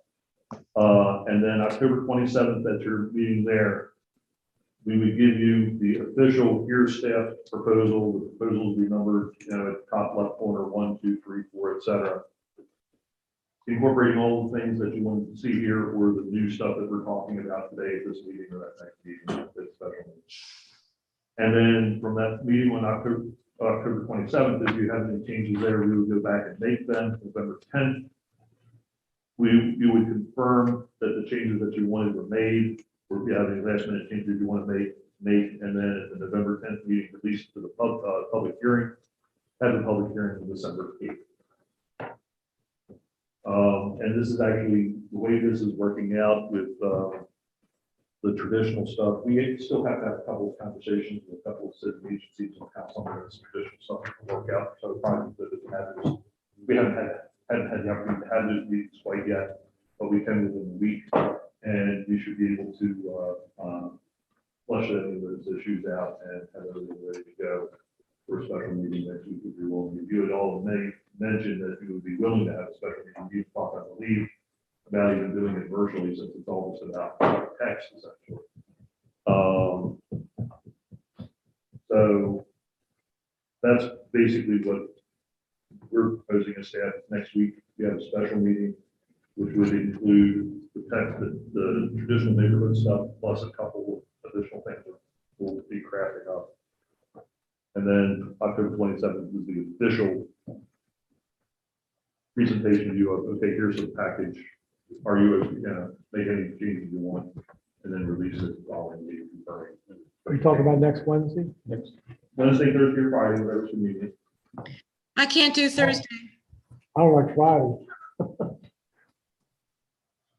And then October 27th, at your meeting there, we would give you the official here staff proposal. The proposals be numbered, at top left corner, 1, 2, 3, 4, et cetera. Incorporating all the things that you want to see here or the new stuff that we're talking about today at this meeting or that next meeting, that special meeting. And then from that meeting on October 27th, if you have any changes there, we would go back and make them. November 10th, you would confirm that the changes that you wanted were made, or if you have any last minute changes you want to make, and then at the November 10th meeting, release to the public hearing, have the public hearing on December 8th. And this is actually, the way this is working out with the traditional stuff, we still have to have a couple of conversations with a couple of city agencies on how some of this traditional stuff can work out. So probably we haven't had the opportunity to have those meetings quite yet, but we can within a week, and we should be able to flush any of those issues out and have everything ready to go for a special meeting next week if you're willing to review it all. And they mentioned that you would be willing to have a special meeting. You talk, I believe, about even doing it virtually since it's all just about text essentially. So that's basically what we're proposing as staff. Next week, we have a special meeting, which would include the text, the traditional neighborhood stuff, plus a couple of additional things that we'll be crafting up. And then October 27th is the official presentation view of, okay, here's the package. Are you, make any changes you want, and then release it following the confirming. Are you talking about next Wednesday? Next Wednesday, Thursday, or Friday, whatever's convenient. I can't do Thursday. I don't like Friday.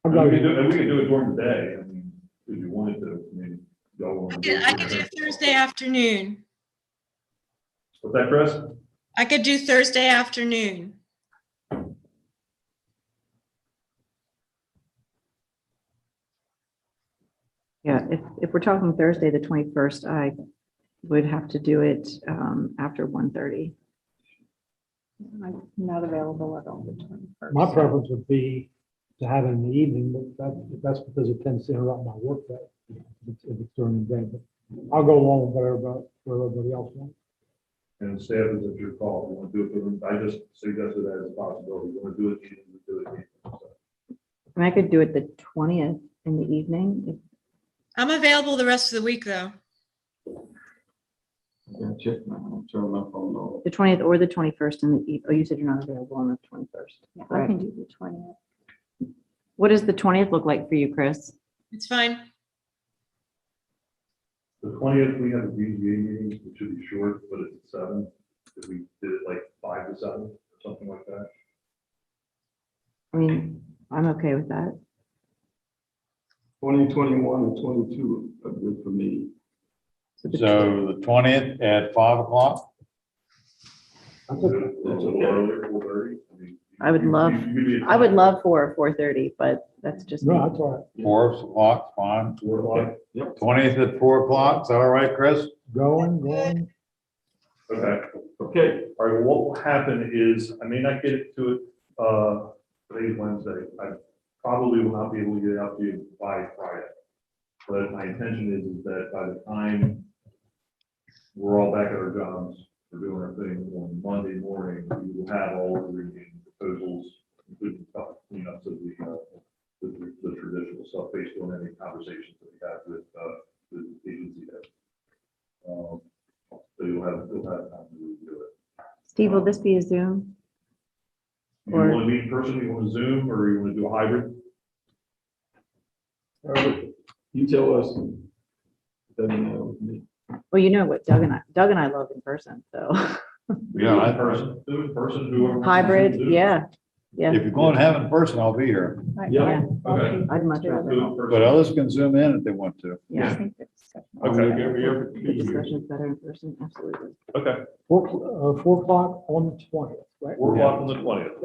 I'm We not, can do it during the day. I mean, if you wanted to. I mean, y'all want to do it I could do Thursday afternoon. What's that, Chris? I could do Thursday afternoon. Yeah, if we're talking Thursday, the 21st, I would have to do it after 1:30. I'm not available at all the 21st. my preference would be to have it in the evening, but that's because it tends to interrupt my work day if it's during the day. But I'll go along with whatever everybody else wants. And staff is at your call. You want to do it for them? I just suggested that as a possibility. You want to do it, you can do it. So, I mean, I could do it the 20th in the evening. I'm available the rest of the week, though. Turn my phone off. The 20th or the 21st in the evening. Oh, you said you're not available on the 21st. Yeah, I can do the 20th. What does the 20th look like for you, Chris? It's fine. The 20th, we have a BZA meeting, which should be short, but it's at 7. If we did it like 5 to 7 or something like that. I mean, I'm okay with that. 2021 and 22 are good for me. So the So the 20th at 5 o'clock? That's a little earlier, 4:30. mean, I would love- I would love 4:30, but that's just me. No, that's all right. 4 o'clock, fine. 4 o'clock. 20th at 4 o'clock, is that all right, Chris? Going. Okay. Okay. All right, well, what will happen is, I may not get it to it, today's Wednesday. I probably will not be able to get it out to you by Friday. But my intention is that by the time we're all back at our jobs, we're doing our thing on Monday morning, we will have all of the remaining proposals, including cleanups of the traditional stuff based on any conversations that we have with the agency head. So you'll have time to review it. Steve, will this be a Zoom? You want to meet in person, you want to Zoom, or you want to do a hybrid? You tell us. Doesn't matter with me. Well, you know what Doug and I love in person, so Yeah, In person, do it in person, whoever. wants to hybrid, do it. yeah. Yeah, If you're going to have it in person, I'll be here, yeah, Okay. I'd much rather. Do it in person. but others can zoom in if they want to. I Yeah, think that's. Okay. the discussion is better in person, absolutely. Okay, 4 o'clock on the 20th, right? 4 o'clock on the 20th,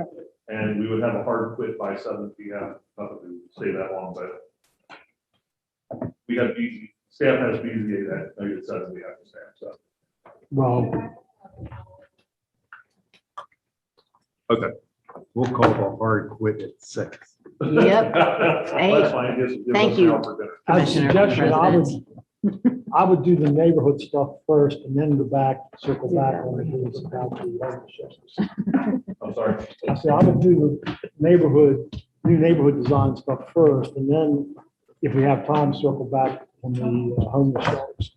and we would have a hard quit by 7 p.m. Not that we would stay that long, but we got staff has BZA that night at 7, we have to staff, so. Well, Okay. We'll call a hard quit at 6. Yep. That's fine. Give Thank us you. an hour for dinner. as a Commissioner, suggestion, President. I would do the neighborhood stuff first and then circle back on the municipality ownerships. I'm sorry. I said, I would do the new neighborhood design stuff first, and then if we have time, circle back on the homeless shelters.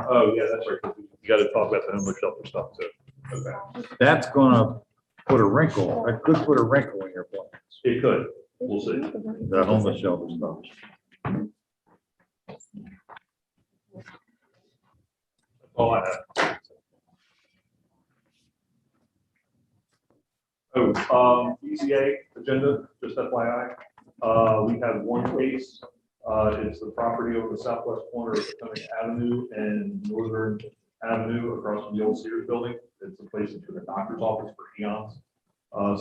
Oh, yeah, that's right. You got to talk about the homeless shelter stuff too. Okay. That's gonna put a wrinkle, that could put a wrinkle in your plans. It could. We'll see. The homeless shelter stuff. All I have. ECA agenda, just FYI. We have one case. It's the property over the southwest corner of Potomac Avenue and Northern Avenue across from the old Sears building. It's a place that's been a doctor's office for eons.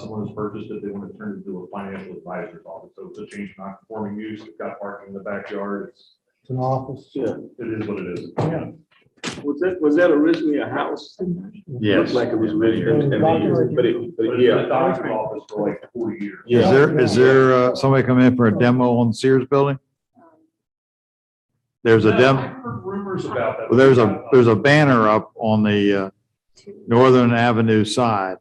Someone has purchased it. They want to turn it into a financial advisor's office. So it's a change in non-conforming use. It's got parking in the backyard. It's an office. Yeah. It is what it is. Yeah. Was that originally a house? Yes. Looked like it was originally, but But it's been a doctor's office for like 40 years. Is there somebody coming in for a demo on the Sears building? There's a I've demo, heard rumors about that. well, there's a banner up on the Northern Avenue side.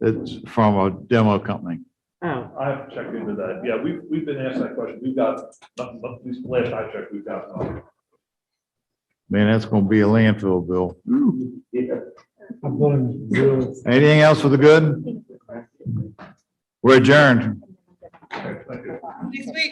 It's from a demo company. Oh. I have to check into that. Yeah, we've been asked that question. We've got, at least the last I checked, we've got nothing. Man, that's gonna be a landfill bill. Yeah. I'm going to do. Anything else for the good? We're adjourned. Okay, thank you. Next week.